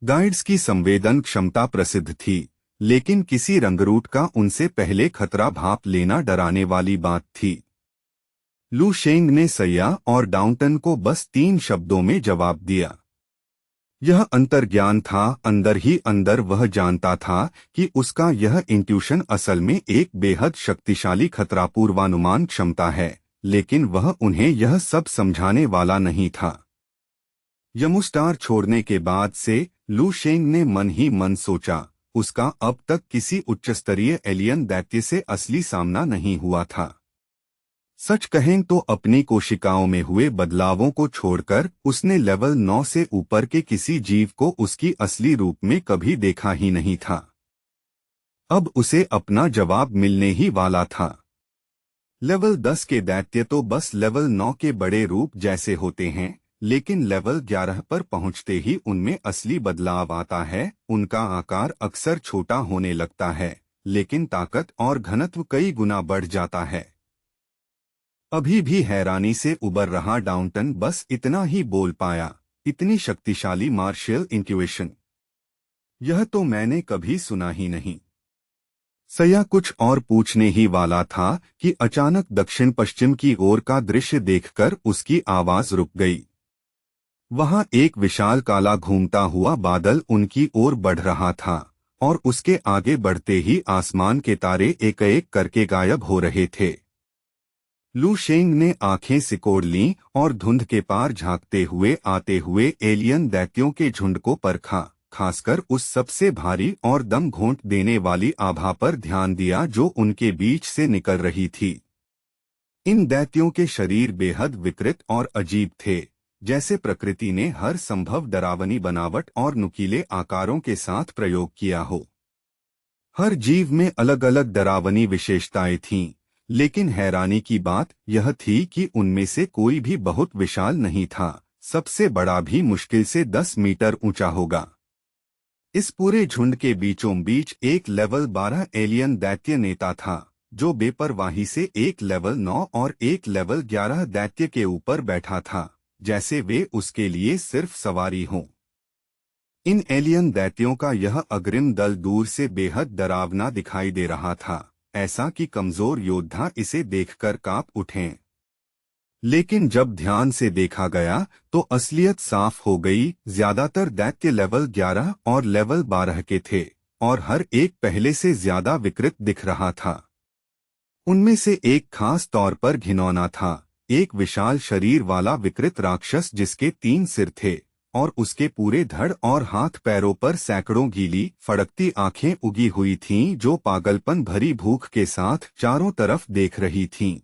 गाइड्स की संवेदन क्षमता प्रसिद्ध थी, लेकिन किसी रंगरूट का उनसे पहले खतरा भांप लेना डराने वाली बात थी। लू शेंग ने सैया और डाउंटन को बस 3 शब्दों में जवाब दिया। यह अंतर्ज्ञान था, अंदर ही अंदर वह जानता था कि उसका यह इंट्यूशन असल में एक बेहद शक्तिशाली खतरा पूर्वानुमान क्षमता है, लेकिन वह उन्हें यह सब समझाने वाला नहीं था। यमुस्टार छोड़ने के बाद से लू शेंग ने मन ही मन सोचा, उसका अब तक किसी उच्चस्तरीय एलियन दैत्य से असली सामना नहीं हुआ था। सच कहें तो अपनी कोशिकाओं में हुए बदलावों को छोड़कर उसने लेवल 9 से ऊपर के किसी जीव को उसकी असली रूप में कभी देखा ही नहीं था। अब उसे अपना जवाब मिलने ही वाला था। लेवल 10 के दैत्य तो बस लेवल 9 के बड़े रूप जैसे होते हैं, लेकिन लेवल 11 पर पहुंचते ही उनमें असली बदलाव आता है। उनका आकार अक्सर छोटा होने लगता है, लेकिन ताकत और घनत्व कई गुना बढ़ जाता है। अभी भी हैरानी से उबर रहा डाउंटन बस इतना ही बोल पाया, इतनी शक्तिशाली मार्शियल इंट्यूशन, यह तो मैंने कभी सुना ही नहीं। सैया कुछ और पूछने ही वाला था कि अचानक दक्षिण पश्चिम की ओर का दृश्य देखकर उसकी आवाज रुक गई। वहां एक विशाल काला घूमता हुआ बादल उनकी ओर बढ़ रहा था, और उसके आगे बढ़ते ही आसमान के तारे एक एक करके गायब हो रहे थे। लू शेंग ने आंखें सिकोड़ लीं और धुंध के पार झांकते हुए आते हुए एलियन दैत्यों के झुंड को परखा, खासकर उस सबसे भारी और दम घोंट देने वाली आभा पर ध्यान दिया जो उनके बीच से निकल रही थी। इन दैत्यों के शरीर बेहद विकृत और अजीब थे, जैसे प्रकृति ने हर संभव डरावनी बनावट और नुकीले आकारों के साथ प्रयोग किया हो। हर जीव में अलग अलग डरावनी विशेषताएं थीं, लेकिन हैरानी की बात यह थी कि उनमें से कोई भी बहुत विशाल नहीं था। सबसे बड़ा भी मुश्किल से 10 मीटर ऊंचा होगा। इस पूरे झुंड के बीचों बीच एक लेवल 12 एलियन दैत्य नेता था, जो बेपरवाही से एक लेवल 9 और एक लेवल 11 दैत्य के ऊपर बैठा था, जैसे वे उसके लिए सिर्फ सवारी हों। इन एलियन दैत्यों का यह अग्रिम दल दूर से बेहद डरावना दिखाई दे रहा था, ऐसा कि कमजोर योद्धा इसे देखकर कांप उठें। लेकिन जब ध्यान से देखा गया तो असलियत साफ हो गई। ज्यादातर दैत्य लेवल 11 और लेवल 12 के थे, और हर एक पहले से ज्यादा विकृत दिख रहा था। उनमें से एक खास तौर पर घिनौना था, एक विशाल शरीर वाला विकृत राक्षस जिसके 3 सिर थे, और उसके पूरे धड़ और हाथ पैरों पर सैकड़ों गीली फड़कती आंखें उगी हुई थीं जो पागलपन भरी भूख के साथ चारों तरफ देख रही थीं।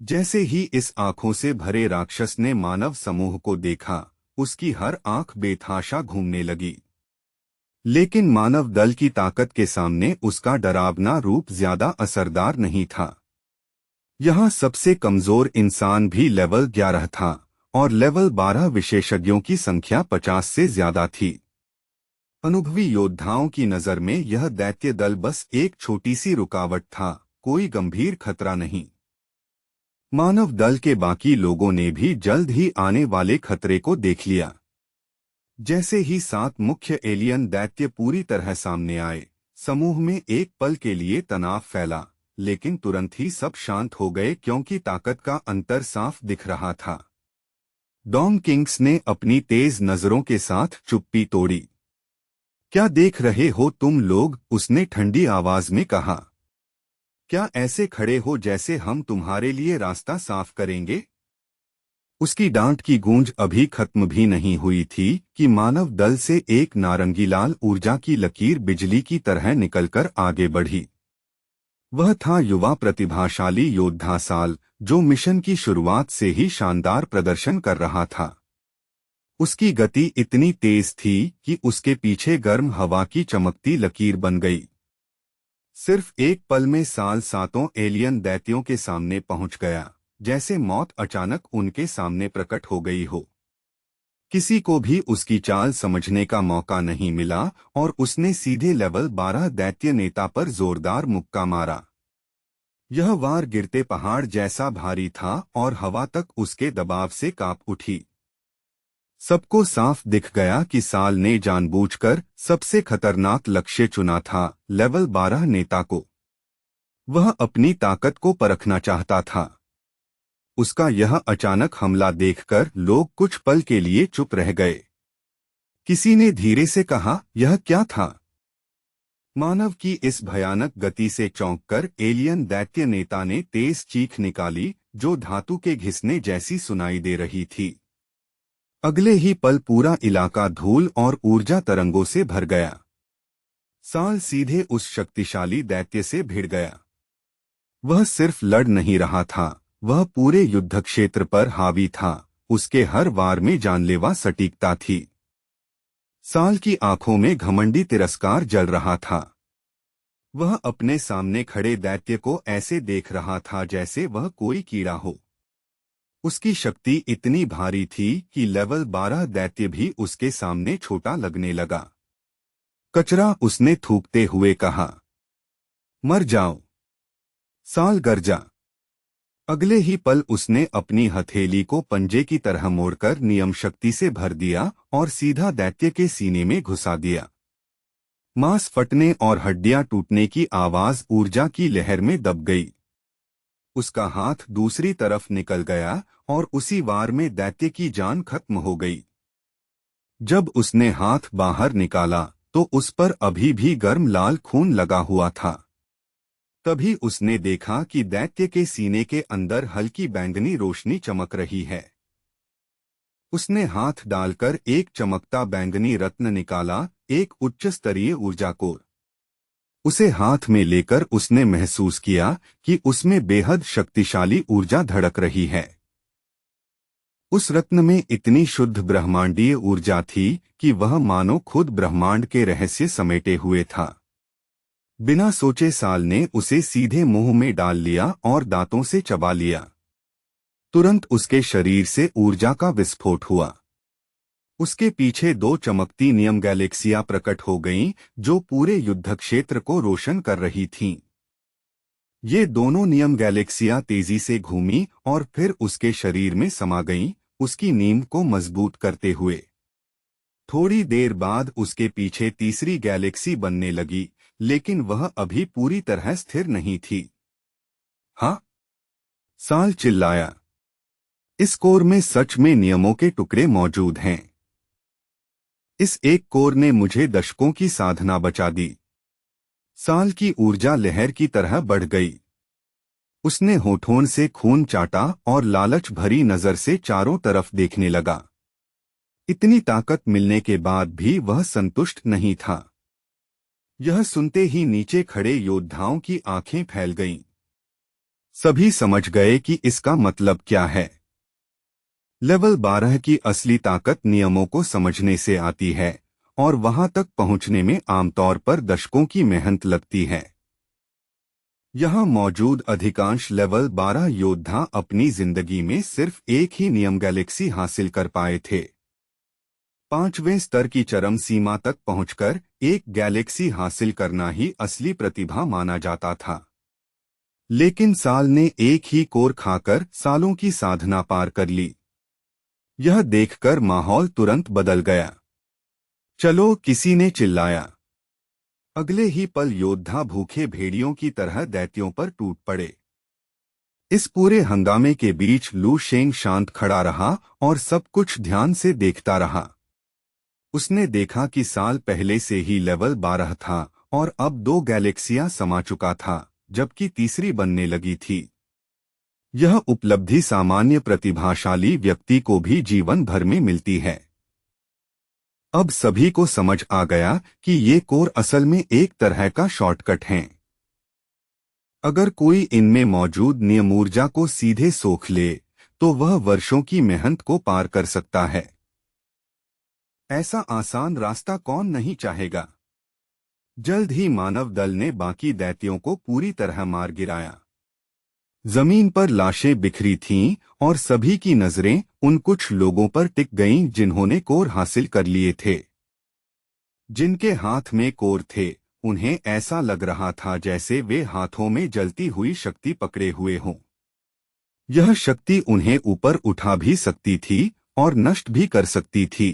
जैसे ही इस आंखों से भरे राक्षस ने मानव समूह को देखा, उसकी हर आंख बेतहाशा घूमने लगी। लेकिन मानव दल की ताकत के सामने उसका डरावना रूप ज्यादा असरदार नहीं था। यहाँ सबसे कमजोर इंसान भी लेवल 11 था, और लेवल 12 विशेषज्ञों की संख्या 50 से ज्यादा थी। अनुभवी योद्धाओं की नजर में यह दैत्य दल बस एक छोटी सी रुकावट था, कोई गंभीर खतरा नहीं। मानव दल के बाकी लोगों ने भी जल्द ही आने वाले खतरे को देख लिया। जैसे ही 7 मुख्य एलियन दैत्य पूरी तरह सामने आए, समूह में एक पल के लिए तनाव फैला, लेकिन तुरंत ही सब शांत हो गए क्योंकि ताकत का अंतर साफ दिख रहा था। डॉन किंग्स ने अपनी तेज नजरों के साथ चुप्पी तोड़ी। क्या देख रहे हो तुम लोग? उसने ठंडी आवाज में कहा। क्या ऐसे खड़े हो जैसे हम तुम्हारे लिए रास्ता साफ करेंगे? उसकी डांट की गूंज अभी खत्म भी नहीं हुई थी कि मानव दल से एक नारंगी लाल ऊर्जा की लकीर बिजली की तरह निकलकर आगे बढ़ी। वह था युवा प्रतिभाशाली योद्धा साल, जो मिशन की शुरुआत से ही शानदार प्रदर्शन कर रहा था। उसकी गति इतनी तेज थी कि उसके पीछे गर्म हवा की चमकती लकीर बन गई। सिर्फ एक पल में साल 7 एलियन दैत्यों के सामने पहुंच गया, जैसे मौत अचानक उनके सामने प्रकट हो गई हो। किसी को भी उसकी चाल समझने का मौका नहीं मिला, और उसने सीधे लेवल 12 दैत्य नेता पर जोरदार मुक्का मारा। यह वार गिरते पहाड़ जैसा भारी था और हवा तक उसके दबाव से कांप उठी। सबको साफ दिख गया कि साल ने जानबूझकर सबसे खतरनाक लक्ष्य चुना था, लेवल 12 नेता को। वह अपनी ताकत को परखना चाहता था। उसका यह अचानक हमला देखकर लोग कुछ पल के लिए चुप रह गए। किसी ने धीरे से कहा, यह क्या था? मानव की इस भयानक गति से चौंककर एलियन दैत्य नेता ने तेज चीख निकाली, जो धातु के घिसने जैसी सुनाई दे रही थी। अगले ही पल पूरा इलाका धूल और ऊर्जा तरंगों से भर गया। साल सीधे उस शक्तिशाली दैत्य से भिड़ गया। वह सिर्फ लड़ नहीं रहा था, वह पूरे युद्ध क्षेत्र पर हावी था। उसके हर वार में जानलेवा सटीकता थी। साल की आंखों में घमंडी तिरस्कार जल रहा था। वह अपने सामने खड़े दैत्य को ऐसे देख रहा था जैसे वह कोई कीड़ा हो। उसकी शक्ति इतनी भारी थी कि लेवल 12 दैत्य भी उसके सामने छोटा लगने लगा। कचरा, उसने थूकते हुए कहा। मर जाओ। साल गरजा। अगले ही पल उसने अपनी हथेली को पंजे की तरह मोड़कर नियम शक्ति से भर दिया और सीधा दैत्य के सीने में घुसा दिया। मांस फटने और हड्डियां टूटने की आवाज ऊर्जा की लहर में दब गई। उसका हाथ दूसरी तरफ निकल गया और उसी वार में दैत्य की जान खत्म हो गई। जब उसने हाथ बाहर निकाला तो उस पर अभी भी गर्म लाल खून लगा हुआ था। तभी उसने देखा कि दैत्य के सीने के अंदर हल्की बैंगनी रोशनी चमक रही है। उसने हाथ डालकर एक चमकता बैंगनी रत्न निकाला, एक उच्च स्तरीय ऊर्जा कोर। उसे हाथ में लेकर उसने महसूस किया कि उसमें बेहद शक्तिशाली ऊर्जा धड़क रही है। उस रत्न में इतनी शुद्ध ब्रह्मांडीय ऊर्जा थी कि वह मानो खुद ब्रह्मांड के रहस्य समेटे हुए था। बिना सोचे साल ने उसे सीधे मुंह में डाल लिया और दांतों से चबा लिया। तुरंत उसके शरीर से ऊर्जा का विस्फोट हुआ। उसके पीछे दो चमकती नियम गैलेक्सियां प्रकट हो गईं, जो पूरे युद्ध क्षेत्र को रोशन कर रही थीं। ये दोनों नियम गैलेक्सियां तेजी से घूमीं और फिर उसके शरीर में समा गईं, उसकी नींव को मजबूत करते हुए। थोड़ी देर बाद उसके पीछे तीसरी गैलेक्सी बनने लगी, लेकिन वह अभी पूरी तरह स्थिर नहीं थी। हाँ? साल चिल्लाया। इस कोर में सच में नियमों के टुकड़े मौजूद हैं। इस एक कोर ने मुझे दशकों की साधना बचा दी। साल की ऊर्जा लहर की तरह बढ़ गई। उसने होठों से खून चाटा और लालच भरी नजर से चारों तरफ देखने लगा। इतनी ताकत मिलने के बाद भी वह संतुष्ट नहीं था। यह सुनते ही नीचे खड़े योद्धाओं की आंखें फैल गईं। सभी समझ गए कि इसका मतलब क्या है। लेवल 12 की असली ताकत नियमों को समझने से आती है और वहां तक पहुंचने में आमतौर पर दशकों की मेहनत लगती है। यहां मौजूद अधिकांश लेवल 12 योद्धा अपनी जिंदगी में सिर्फ एक ही नियम गैलेक्सी हासिल कर पाए थे। 5वें स्तर की चरम सीमा तक पहुंचकर एक गैलेक्सी हासिल करना ही असली प्रतिभा माना जाता था। लेकिन साल ने एक ही कोर खाकर सालों की साधना पार कर ली। यह देखकर माहौल तुरंत बदल गया। चलो, किसी ने चिल्लाया। अगले ही पल योद्धा भूखे भेड़ियों की तरह दैत्यों पर टूट पड़े। इस पूरे हंगामे के बीच लू शेंग शांत खड़ा रहा और सब कुछ ध्यान से देखता रहा। उसने देखा कि साल पहले से ही लेवल 12 था और अब 2 गैलेक्सियां समा चुका था, जबकि तीसरी बनने लगी थी। यह उपलब्धि सामान्य प्रतिभाशाली व्यक्ति को भी जीवन भर में मिलती है। अब सभी को समझ आ गया कि ये कोर असल में एक तरह का शॉर्टकट हैं। अगर कोई इनमें मौजूद नियम ऊर्जा को सीधे सोख ले, तो वह वर्षों की मेहनत को पार कर सकता है। ऐसा आसान रास्ता कौन नहीं चाहेगा। जल्द ही मानव दल ने बाकी दैत्यों को पूरी तरह मार गिराया। जमीन पर लाशें बिखरी थीं और सभी की नजरें उन कुछ लोगों पर टिक गईं जिन्होंने कोर हासिल कर लिए थे। जिनके हाथ में कोर थे, उन्हें ऐसा लग रहा था जैसे वे हाथों में जलती हुई शक्ति पकड़े हुए हों। यह शक्ति उन्हें ऊपर उठा भी सकती थी और नष्ट भी कर सकती थी।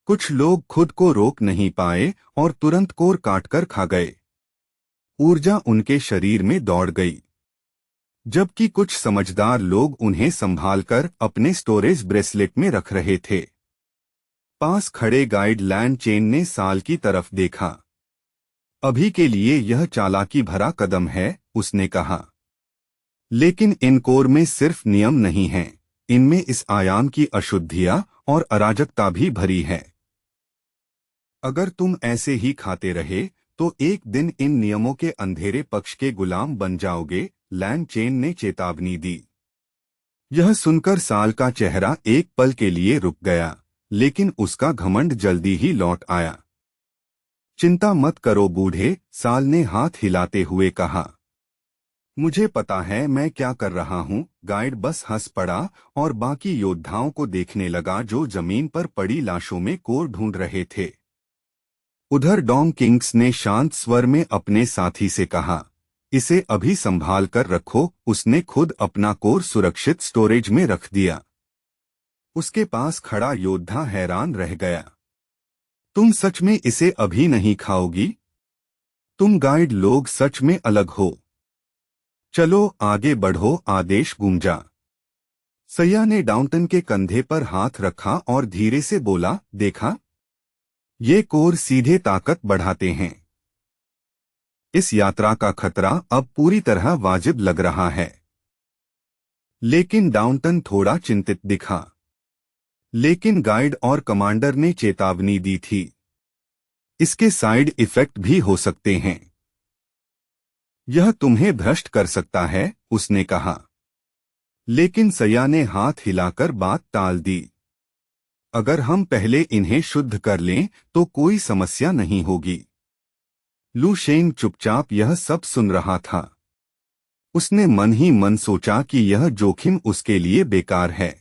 कुछ लोग खुद को रोक नहीं पाए और तुरंत कोर काटकर खा गए। ऊर्जा उनके शरीर में दौड़ गई, जबकि कुछ समझदार लोग उन्हें संभालकर अपने स्टोरेज ब्रेसलेट में रख रहे थे। पास खड़े गाइड लैंड चेन ने साल की तरफ देखा। अभी के लिए यह चालाकी भरा कदम है, उसने कहा, लेकिन इन कोर में सिर्फ नियम नहीं हैं, इनमें इस आयाम की अशुद्धियां और अराजकता भी भरी है। अगर तुम ऐसे ही खाते रहे तो एक दिन इन नियमों के अंधेरे पक्ष के गुलाम बन जाओगे, लैंड चेन ने चेतावनी दी। यह सुनकर साल का चेहरा एक पल के लिए रुक गया, लेकिन उसका घमंड जल्दी ही लौट आया। चिंता मत करो बूढ़े, साल ने हाथ हिलाते हुए कहा। मुझे पता है मैं क्या कर रहा हूँ। गाइड बस हंस पड़ा और बाकी योद्धाओं को देखने लगा जो जमीन पर पड़ी लाशों में कोर ढूंढ रहे थे। उधर डोंग किंग्स ने शांत स्वर में अपने साथी से कहा, इसे अभी संभाल कर रखो। उसने खुद अपना कोर सुरक्षित स्टोरेज में रख दिया। उसके पास खड़ा योद्धा हैरान रह गया। तुम सच में इसे अभी नहीं खाओगी? तुम गाइड लोग सच में अलग हो। चलो आगे बढ़ो, आदेश गूंजा। सैया ने डाउंटन के कंधे पर हाथ रखा और धीरे से बोला, देखा, ये कोर सीधे ताकत बढ़ाते हैं। इस यात्रा का खतरा अब पूरी तरह वाजिब लग रहा है। लेकिन डाउंटन थोड़ा चिंतित दिखा। लेकिन गाइड और कमांडर ने चेतावनी दी थी, इसके साइड इफेक्ट भी हो सकते हैं। यह तुम्हें भ्रष्ट कर सकता है, उसने कहा। लेकिन सैया ने हाथ हिलाकर बात टाल दी। अगर हम पहले इन्हें शुद्ध कर लें तो कोई समस्या नहीं होगी। लू शेंग चुपचाप यह सब सुन रहा था। उसने मन ही मन सोचा कि यह जोखिम उसके लिए बेकार है।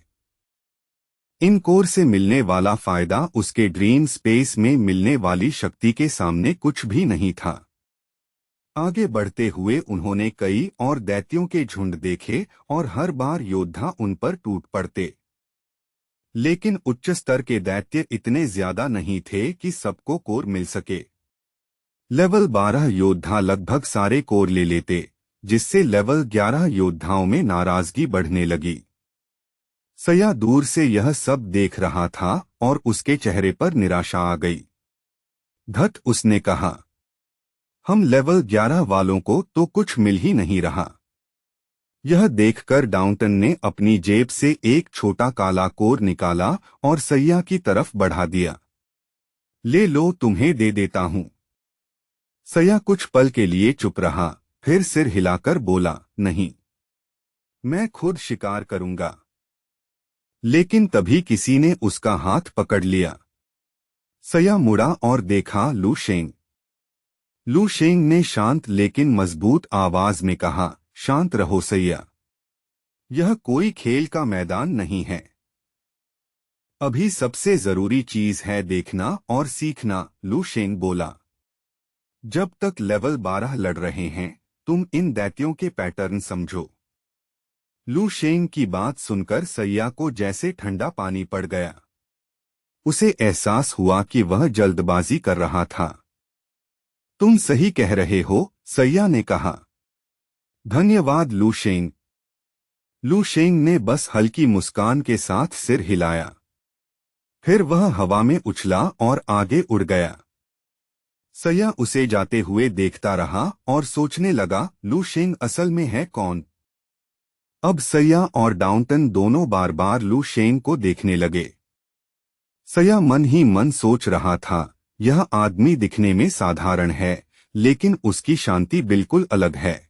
इन कोर से मिलने वाला फायदा उसके ड्रीम स्पेस में मिलने वाली शक्ति के सामने कुछ भी नहीं था। आगे बढ़ते हुए उन्होंने कई और दैत्यों के झुंड देखे और हर बार योद्धा उन पर टूट पड़ते। लेकिन उच्च स्तर के दैत्य इतने ज्यादा नहीं थे कि सबको कोर मिल सके। लेवल 12 योद्धा लगभग सारे कोर ले लेते, जिससे लेवल 11 योद्धाओं में नाराजगी बढ़ने लगी। सैया दूर से यह सब देख रहा था और उसके चेहरे पर निराशा आ गई। धत, उसने कहा, हम लेवल 11 वालों को तो कुछ मिल ही नहीं रहा। यह देखकर डाउंटन ने अपनी जेब से एक छोटा काला कोर निकाला और सैया की तरफ बढ़ा दिया। ले लो, तुम्हें दे देता हूं। सैया कुछ पल के लिए चुप रहा, फिर सिर हिलाकर बोला, नहीं, मैं खुद शिकार करूंगा। लेकिन तभी किसी ने उसका हाथ पकड़ लिया। सैया मुड़ा और देखा लू शेंग। लू शेंग ने शांत लेकिन मजबूत आवाज में कहा, शांत रहो सैया, यह कोई खेल का मैदान नहीं है। अभी सबसे जरूरी चीज है देखना और सीखना। लू शेंग बोला, जब तक लेवल 12 लड़ रहे हैं तुम इन दैत्यों के पैटर्न समझो। लू शेंग की बात सुनकर सैया को जैसे ठंडा पानी पड़ गया। उसे एहसास हुआ कि वह जल्दबाजी कर रहा था। तुम सही कह रहे हो, सैया ने कहा। धन्यवाद लू शेंग। लू शेंग ने बस हल्की मुस्कान के साथ सिर हिलाया। फिर वह हवा में उछला और आगे उड़ गया। सैया उसे जाते हुए देखता रहा और सोचने लगा, लू शेंग असल में है कौन? अब सैया और डाउंटन दोनों बार बार लू शेंग को देखने लगे। सैया मन ही मन सोच रहा था, यह आदमी दिखने में साधारण है, लेकिन उसकी शांति बिल्कुल अलग है।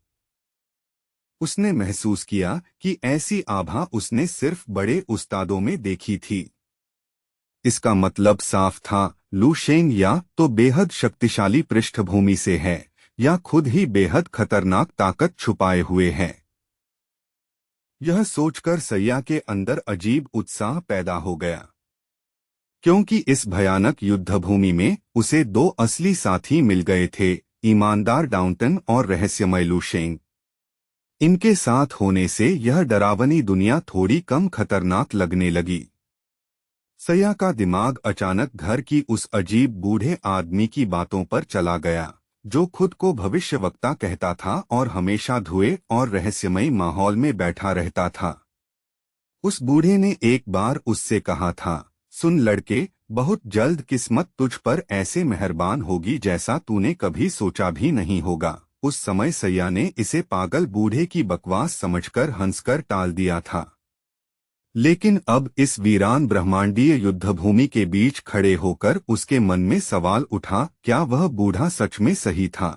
उसने महसूस किया कि ऐसी आभा उसने सिर्फ बड़े उस्तादों में देखी थी। इसका मतलब साफ था, लू शेंग या तो बेहद शक्तिशाली पृष्ठभूमि से है या खुद ही बेहद खतरनाक ताकत छुपाए हुए है। यह सोचकर सैया के अंदर अजीब उत्साह पैदा हो गया, क्योंकि इस भयानक युद्धभूमि में उसे दो असली साथी मिल गए थे, ईमानदार डाउंटन और रहस्यमय लू शेंग। इनके साथ होने से यह डरावनी दुनिया थोड़ी कम खतरनाक लगने लगी। सैया का दिमाग अचानक घर की उस अजीब बूढ़े आदमी की बातों पर चला गया, जो खुद को भविष्यवक्ता कहता था और हमेशा धुएं और रहस्यमयी माहौल में बैठा रहता था। उस बूढ़े ने एक बार उससे कहा था, सुन लड़के, बहुत जल्द किस्मत तुझ पर ऐसे मेहरबान होगी जैसा तूने कभी सोचा भी नहीं होगा। उस समय सैया ने इसे पागल बूढ़े की बकवास समझकर हंसकर टाल दिया था। लेकिन अब इस वीरान ब्रह्मांडीय युद्धभूमि के बीच खड़े होकर उसके मन में सवाल उठा, क्या वह बूढ़ा सच में सही था?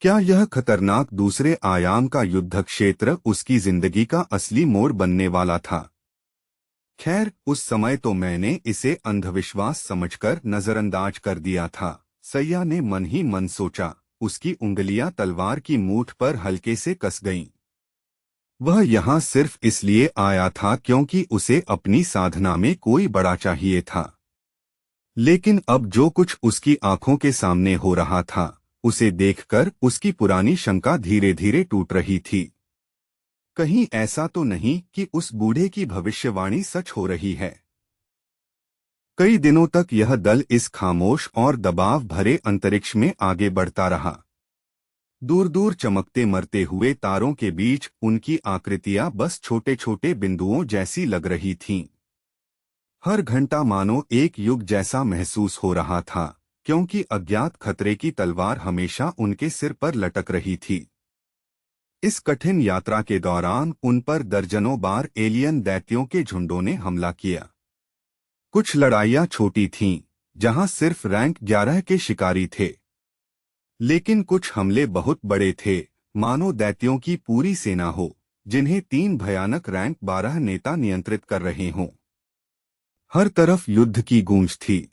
क्या यह खतरनाक दूसरे आयाम का युद्ध क्षेत्र उसकी जिंदगी का असली मोड़ बनने वाला था? खैर, उस समय तो मैंने इसे अंधविश्वास समझकर नजरअंदाज कर दिया था, सैया ने मन ही मन सोचा। उसकी उंगलियां तलवार की मूठ पर हल्के से कस गईं। वह यहाँ सिर्फ इसलिए आया था क्योंकि उसे अपनी साधना में कोई बड़ा चाहिए था। लेकिन अब जो कुछ उसकी आंखों के सामने हो रहा था, उसे देखकर उसकी पुरानी शंका धीरे धीरे टूट रही थी। कहीं ऐसा तो नहीं कि उस बूढ़े की भविष्यवाणी सच हो रही है? कई दिनों तक यह दल इस खामोश और दबाव भरे अंतरिक्ष में आगे बढ़ता रहा। दूर दूर चमकते मरते हुए तारों के बीच उनकी आकृतियां बस छोटे छोटे बिंदुओं जैसी लग रही थीं। हर घंटा मानो एक युग जैसा महसूस हो रहा था, क्योंकि अज्ञात खतरे की तलवार हमेशा उनके सिर पर लटक रही थी। इस कठिन यात्रा के दौरान उन पर दर्जनों बार एलियन दैत्यों के झुंडों ने हमला किया। कुछ लड़ाइयां छोटी थीं, जहां सिर्फ रैंक 11 के शिकारी थे। लेकिन कुछ हमले बहुत बड़े थे, मानो दैत्यों की पूरी सेना हो, जिन्हें 3 भयानक रैंक 12 नेता नियंत्रित कर रहे हों। हर तरफ युद्ध की गूंज थी।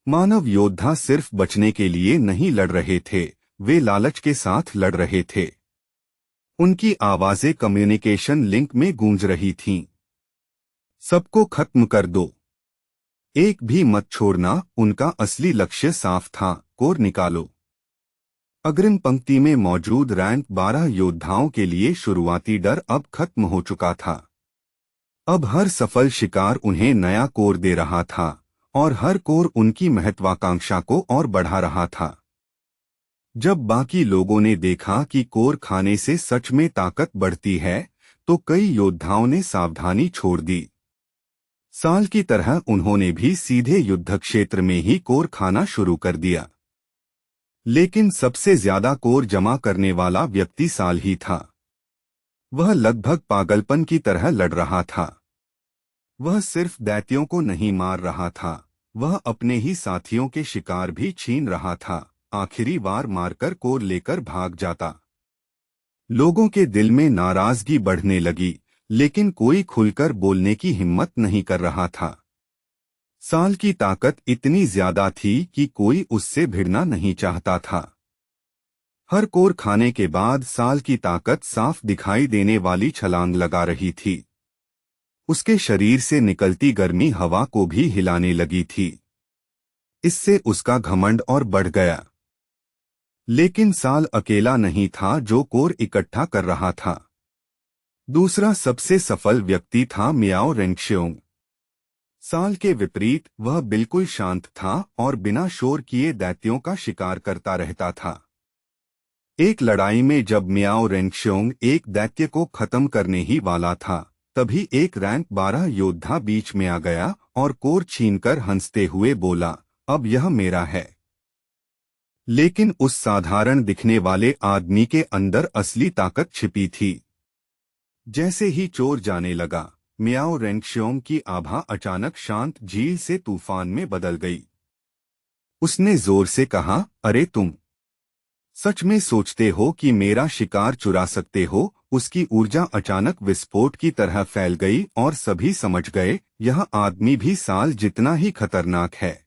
मानव योद्धा सिर्फ बचने के लिए नहीं लड़ रहे थे, वे लालच के साथ लड़ रहे थे। उनकी आवाजें कम्युनिकेशन लिंक में गूंज रही थीं। सबको खत्म कर दो, एक भी मत छोड़ना। उनका असली लक्ष्य साफ था, कोर निकालो। अग्रिम पंक्ति में मौजूद रैंक 12 योद्धाओं के लिए शुरुआती डर अब खत्म हो चुका था। अब हर सफल शिकार उन्हें नया कोर दे रहा था, और हर कोर उनकी महत्वाकांक्षा को और बढ़ा रहा था। जब बाकी लोगों ने देखा कि कोर खाने से सच में ताकत बढ़ती है, तो कई योद्धाओं ने सावधानी छोड़ दी। साल की तरह उन्होंने भी सीधे युद्ध क्षेत्र में ही कोर खाना शुरू कर दिया। लेकिन सबसे ज्यादा कोर जमा करने वाला व्यक्ति साल ही था। वह लगभग पागलपन की तरह लड़ रहा था। वह सिर्फ दैत्यों को नहीं मार रहा था, वह अपने ही साथियों के शिकार भी छीन रहा था। आखिरी वार मारकर कोर लेकर भाग जाता। लोगों के दिल में नाराजगी बढ़ने लगी, लेकिन कोई खुलकर बोलने की हिम्मत नहीं कर रहा था। साल की ताकत इतनी ज्यादा थी कि कोई उससे भिड़ना नहीं चाहता था। हर कोर खाने के बाद साल की ताकत साफ दिखाई देने वाली छलांग लगा रही थी। उसके शरीर से निकलती गर्मी हवा को भी हिलाने लगी थी। इससे उसका घमंड और बढ़ गया। लेकिन साल अकेला नहीं था जो कोर इकट्ठा कर रहा था। दूसरा सबसे सफल व्यक्ति था मियाओ रेंगशियोंग। साल के विपरीत वह बिल्कुल शांत था और बिना शोर किए दैत्यों का शिकार करता रहता था। एक लड़ाई में जब मियाओ रेंगशियोंग एक दैत्य को खत्म करने ही वाला था, तभी एक रैंक 12 योद्धा बीच में आ गया और कोर छीनकर हंसते हुए बोला, अब यह मेरा है। लेकिन उस साधारण दिखने वाले आदमी के अंदर असली ताकत छिपी थी। जैसे ही चोर जाने लगा, मियाओ रेंगशियोंग की आभा अचानक शांत झील से तूफान में बदल गई। उसने जोर से कहा, अरे तुम सच में सोचते हो कि मेरा शिकार चुरा सकते हो? उसकी ऊर्जा अचानक विस्फोट की तरह फैल गई और सभी समझ गए, यह आदमी भी साल जितना ही खतरनाक है।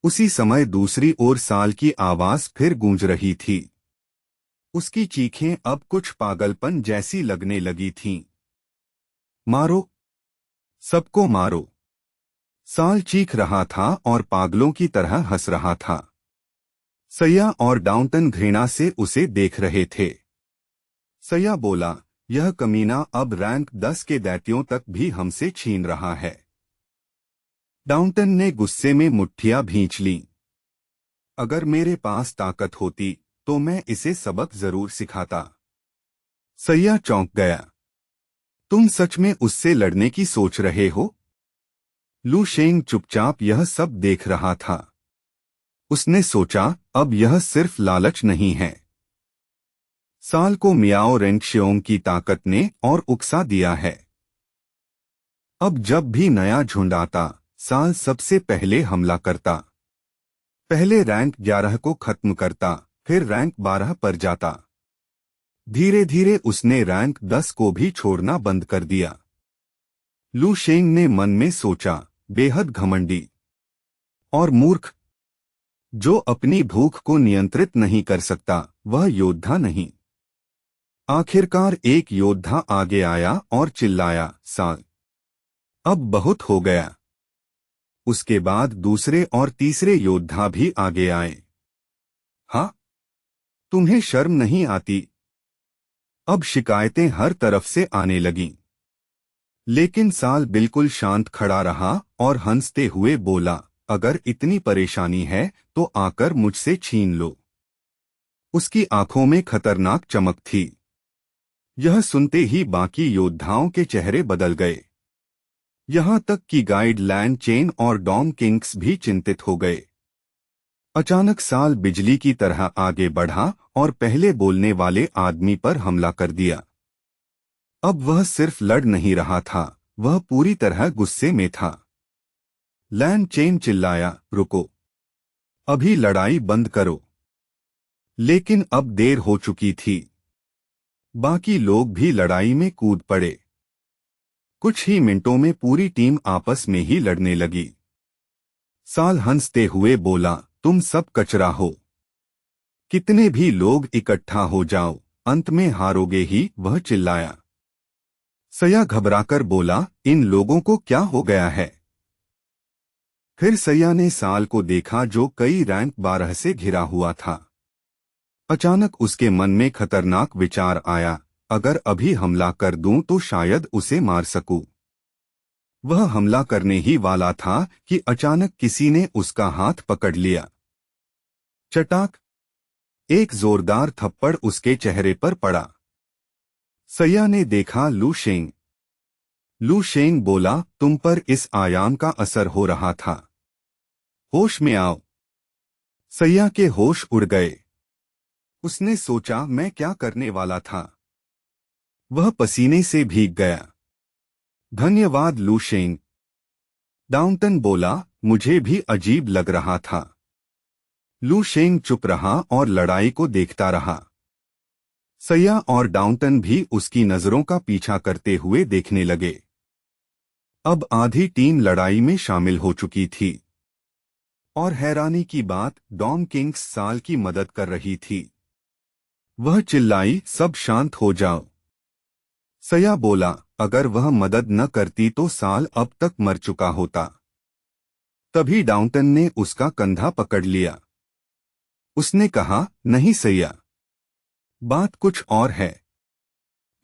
उसी समय दूसरी ओर साल की आवाज फिर गूंज रही थी। उसकी चीखें अब कुछ पागलपन जैसी लगने लगी थीं। मारो, सबको मारो। साल चीख रहा था और पागलों की तरह हंस रहा था। सैया और डाउनटन घृणा से उसे देख रहे थे। सैया बोला, यह कमीना अब रैंक 10 के दैत्यों तक भी हमसे छीन रहा है। डाउंटन ने गुस्से में मुट्ठियां भींच लीं। अगर मेरे पास ताकत होती तो मैं इसे सबक जरूर सिखाता। सैया चौंक गया। तुम सच में उससे लड़ने की सोच रहे हो? लू शेंग चुपचाप यह सब देख रहा था। उसने सोचा, अब यह सिर्फ लालच नहीं है। साल को मियाओ रेंगशियोंग की ताकत ने और उकसा दिया है। अब जब भी नया झुंड आता, साल सबसे पहले हमला करता। पहले रैंक 11 को खत्म करता, फिर रैंक 12 पर जाता। धीरे धीरे उसने रैंक 10 को भी छोड़ना बंद कर दिया। लू शेंग ने मन में सोचा, बेहद घमंडी और मूर्ख। जो अपनी भूख को नियंत्रित नहीं कर सकता, वह योद्धा नहीं। आखिरकार एक योद्धा आगे आया और चिल्लाया, साल, अब बहुत हो गया। उसके बाद दूसरे और तीसरे योद्धा भी आगे आए। हाँ, तुम्हें शर्म नहीं आती? अब शिकायतें हर तरफ से आने लगीं। लेकिन साल बिल्कुल शांत खड़ा रहा और हंसते हुए बोला, अगर इतनी परेशानी है तो आकर मुझसे छीन लो। उसकी आंखों में खतरनाक चमक थी। यह सुनते ही बाकी योद्धाओं के चेहरे बदल गए। यहां तक कि गाइड लैन चेन और डॉम किंग्स भी चिंतित हो गए। अचानक साल बिजली की तरह आगे बढ़ा और पहले बोलने वाले आदमी पर हमला कर दिया। अब वह सिर्फ लड़ नहीं रहा था, वह पूरी तरह गुस्से में था। लैन चेन चिल्लाया, रुको, अभी लड़ाई बंद करो। लेकिन अब देर हो चुकी थी। बाकी लोग भी लड़ाई में कूद पड़े। कुछ ही मिनटों में पूरी टीम आपस में ही लड़ने लगी। साल हंसते हुए बोला, तुम सब कचरा हो। कितने भी लोग इकट्ठा हो जाओ, अंत में हारोगे ही, वह चिल्लाया। सैया घबराकर बोला, इन लोगों को क्या हो गया है? फिर सैया ने साल को देखा जो कई रैंक 12 से घिरा हुआ था। अचानक उसके मन में खतरनाक विचार आया, अगर अभी हमला कर दूं तो शायद उसे मार सकूं। वह हमला करने ही वाला था कि अचानक किसी ने उसका हाथ पकड़ लिया। चटाक, एक जोरदार थप्पड़ उसके चेहरे पर पड़ा। सैया ने देखा लू शेंग। लू शेंग बोला, तुम पर इस आयाम का असर हो रहा था। होश में आओ। सैया के होश उड़ गए। उसने सोचा, मैं क्या करने वाला था? वह पसीने से भीग गया। धन्यवाद लू शेंग। डाउंटन बोला, मुझे भी अजीब लग रहा था। लू शेंग चुप रहा और लड़ाई को देखता रहा। सैया और डाउंटन भी उसकी नजरों का पीछा करते हुए देखने लगे। अब आधी टीम लड़ाई में शामिल हो चुकी थी। और हैरानी की बात, डॉम किंग्स साल की मदद कर रही थी। वह चिल्लाई, सब शांत हो जाओ। सैया बोला, अगर वह मदद न करती तो साल अब तक मर चुका होता। तभी डाउंटन ने उसका कंधा पकड़ लिया। उसने कहा, नहीं सैया, बात कुछ और है।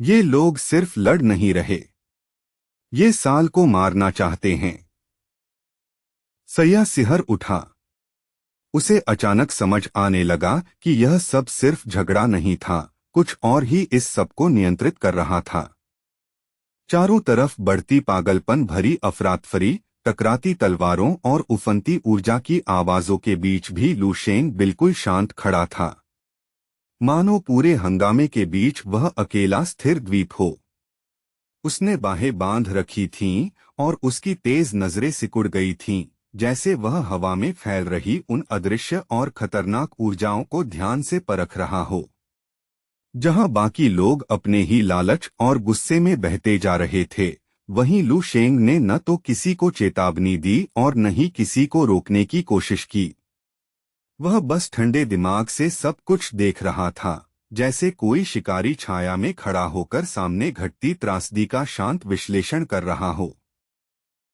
ये लोग सिर्फ लड़ नहीं रहे, ये साल को मारना चाहते हैं। सैया सिहर उठा। उसे अचानक समझ आने लगा कि यह सब सिर्फ झगड़ा नहीं था, कुछ और ही इस सब को नियंत्रित कर रहा था। चारों तरफ बढ़ती पागलपन भरी अफरातफरी, टकराती तलवारों और उफनती ऊर्जा की आवाजों के बीच भी लू शेंग बिल्कुल शांत खड़ा था। मानो पूरे हंगामे के बीच वह अकेला स्थिर द्वीप हो। उसने बाहें बांध रखी थीं और उसकी तेज नजरें सिकुड़ गई थीं, जैसे वह हवा में फैल रही उन अदृश्य और खतरनाक ऊर्जाओं को ध्यान से परख रहा हो। जहां बाकी लोग अपने ही लालच और गुस्से में बहते जा रहे थे, वहीं लू शेंग ने न तो किसी को चेतावनी दी और न ही किसी को रोकने की कोशिश की। वह बस ठंडे दिमाग से सब कुछ देख रहा था, जैसे कोई शिकारी छाया में खड़ा होकर सामने घटती त्रासदी का शांत विश्लेषण कर रहा हो।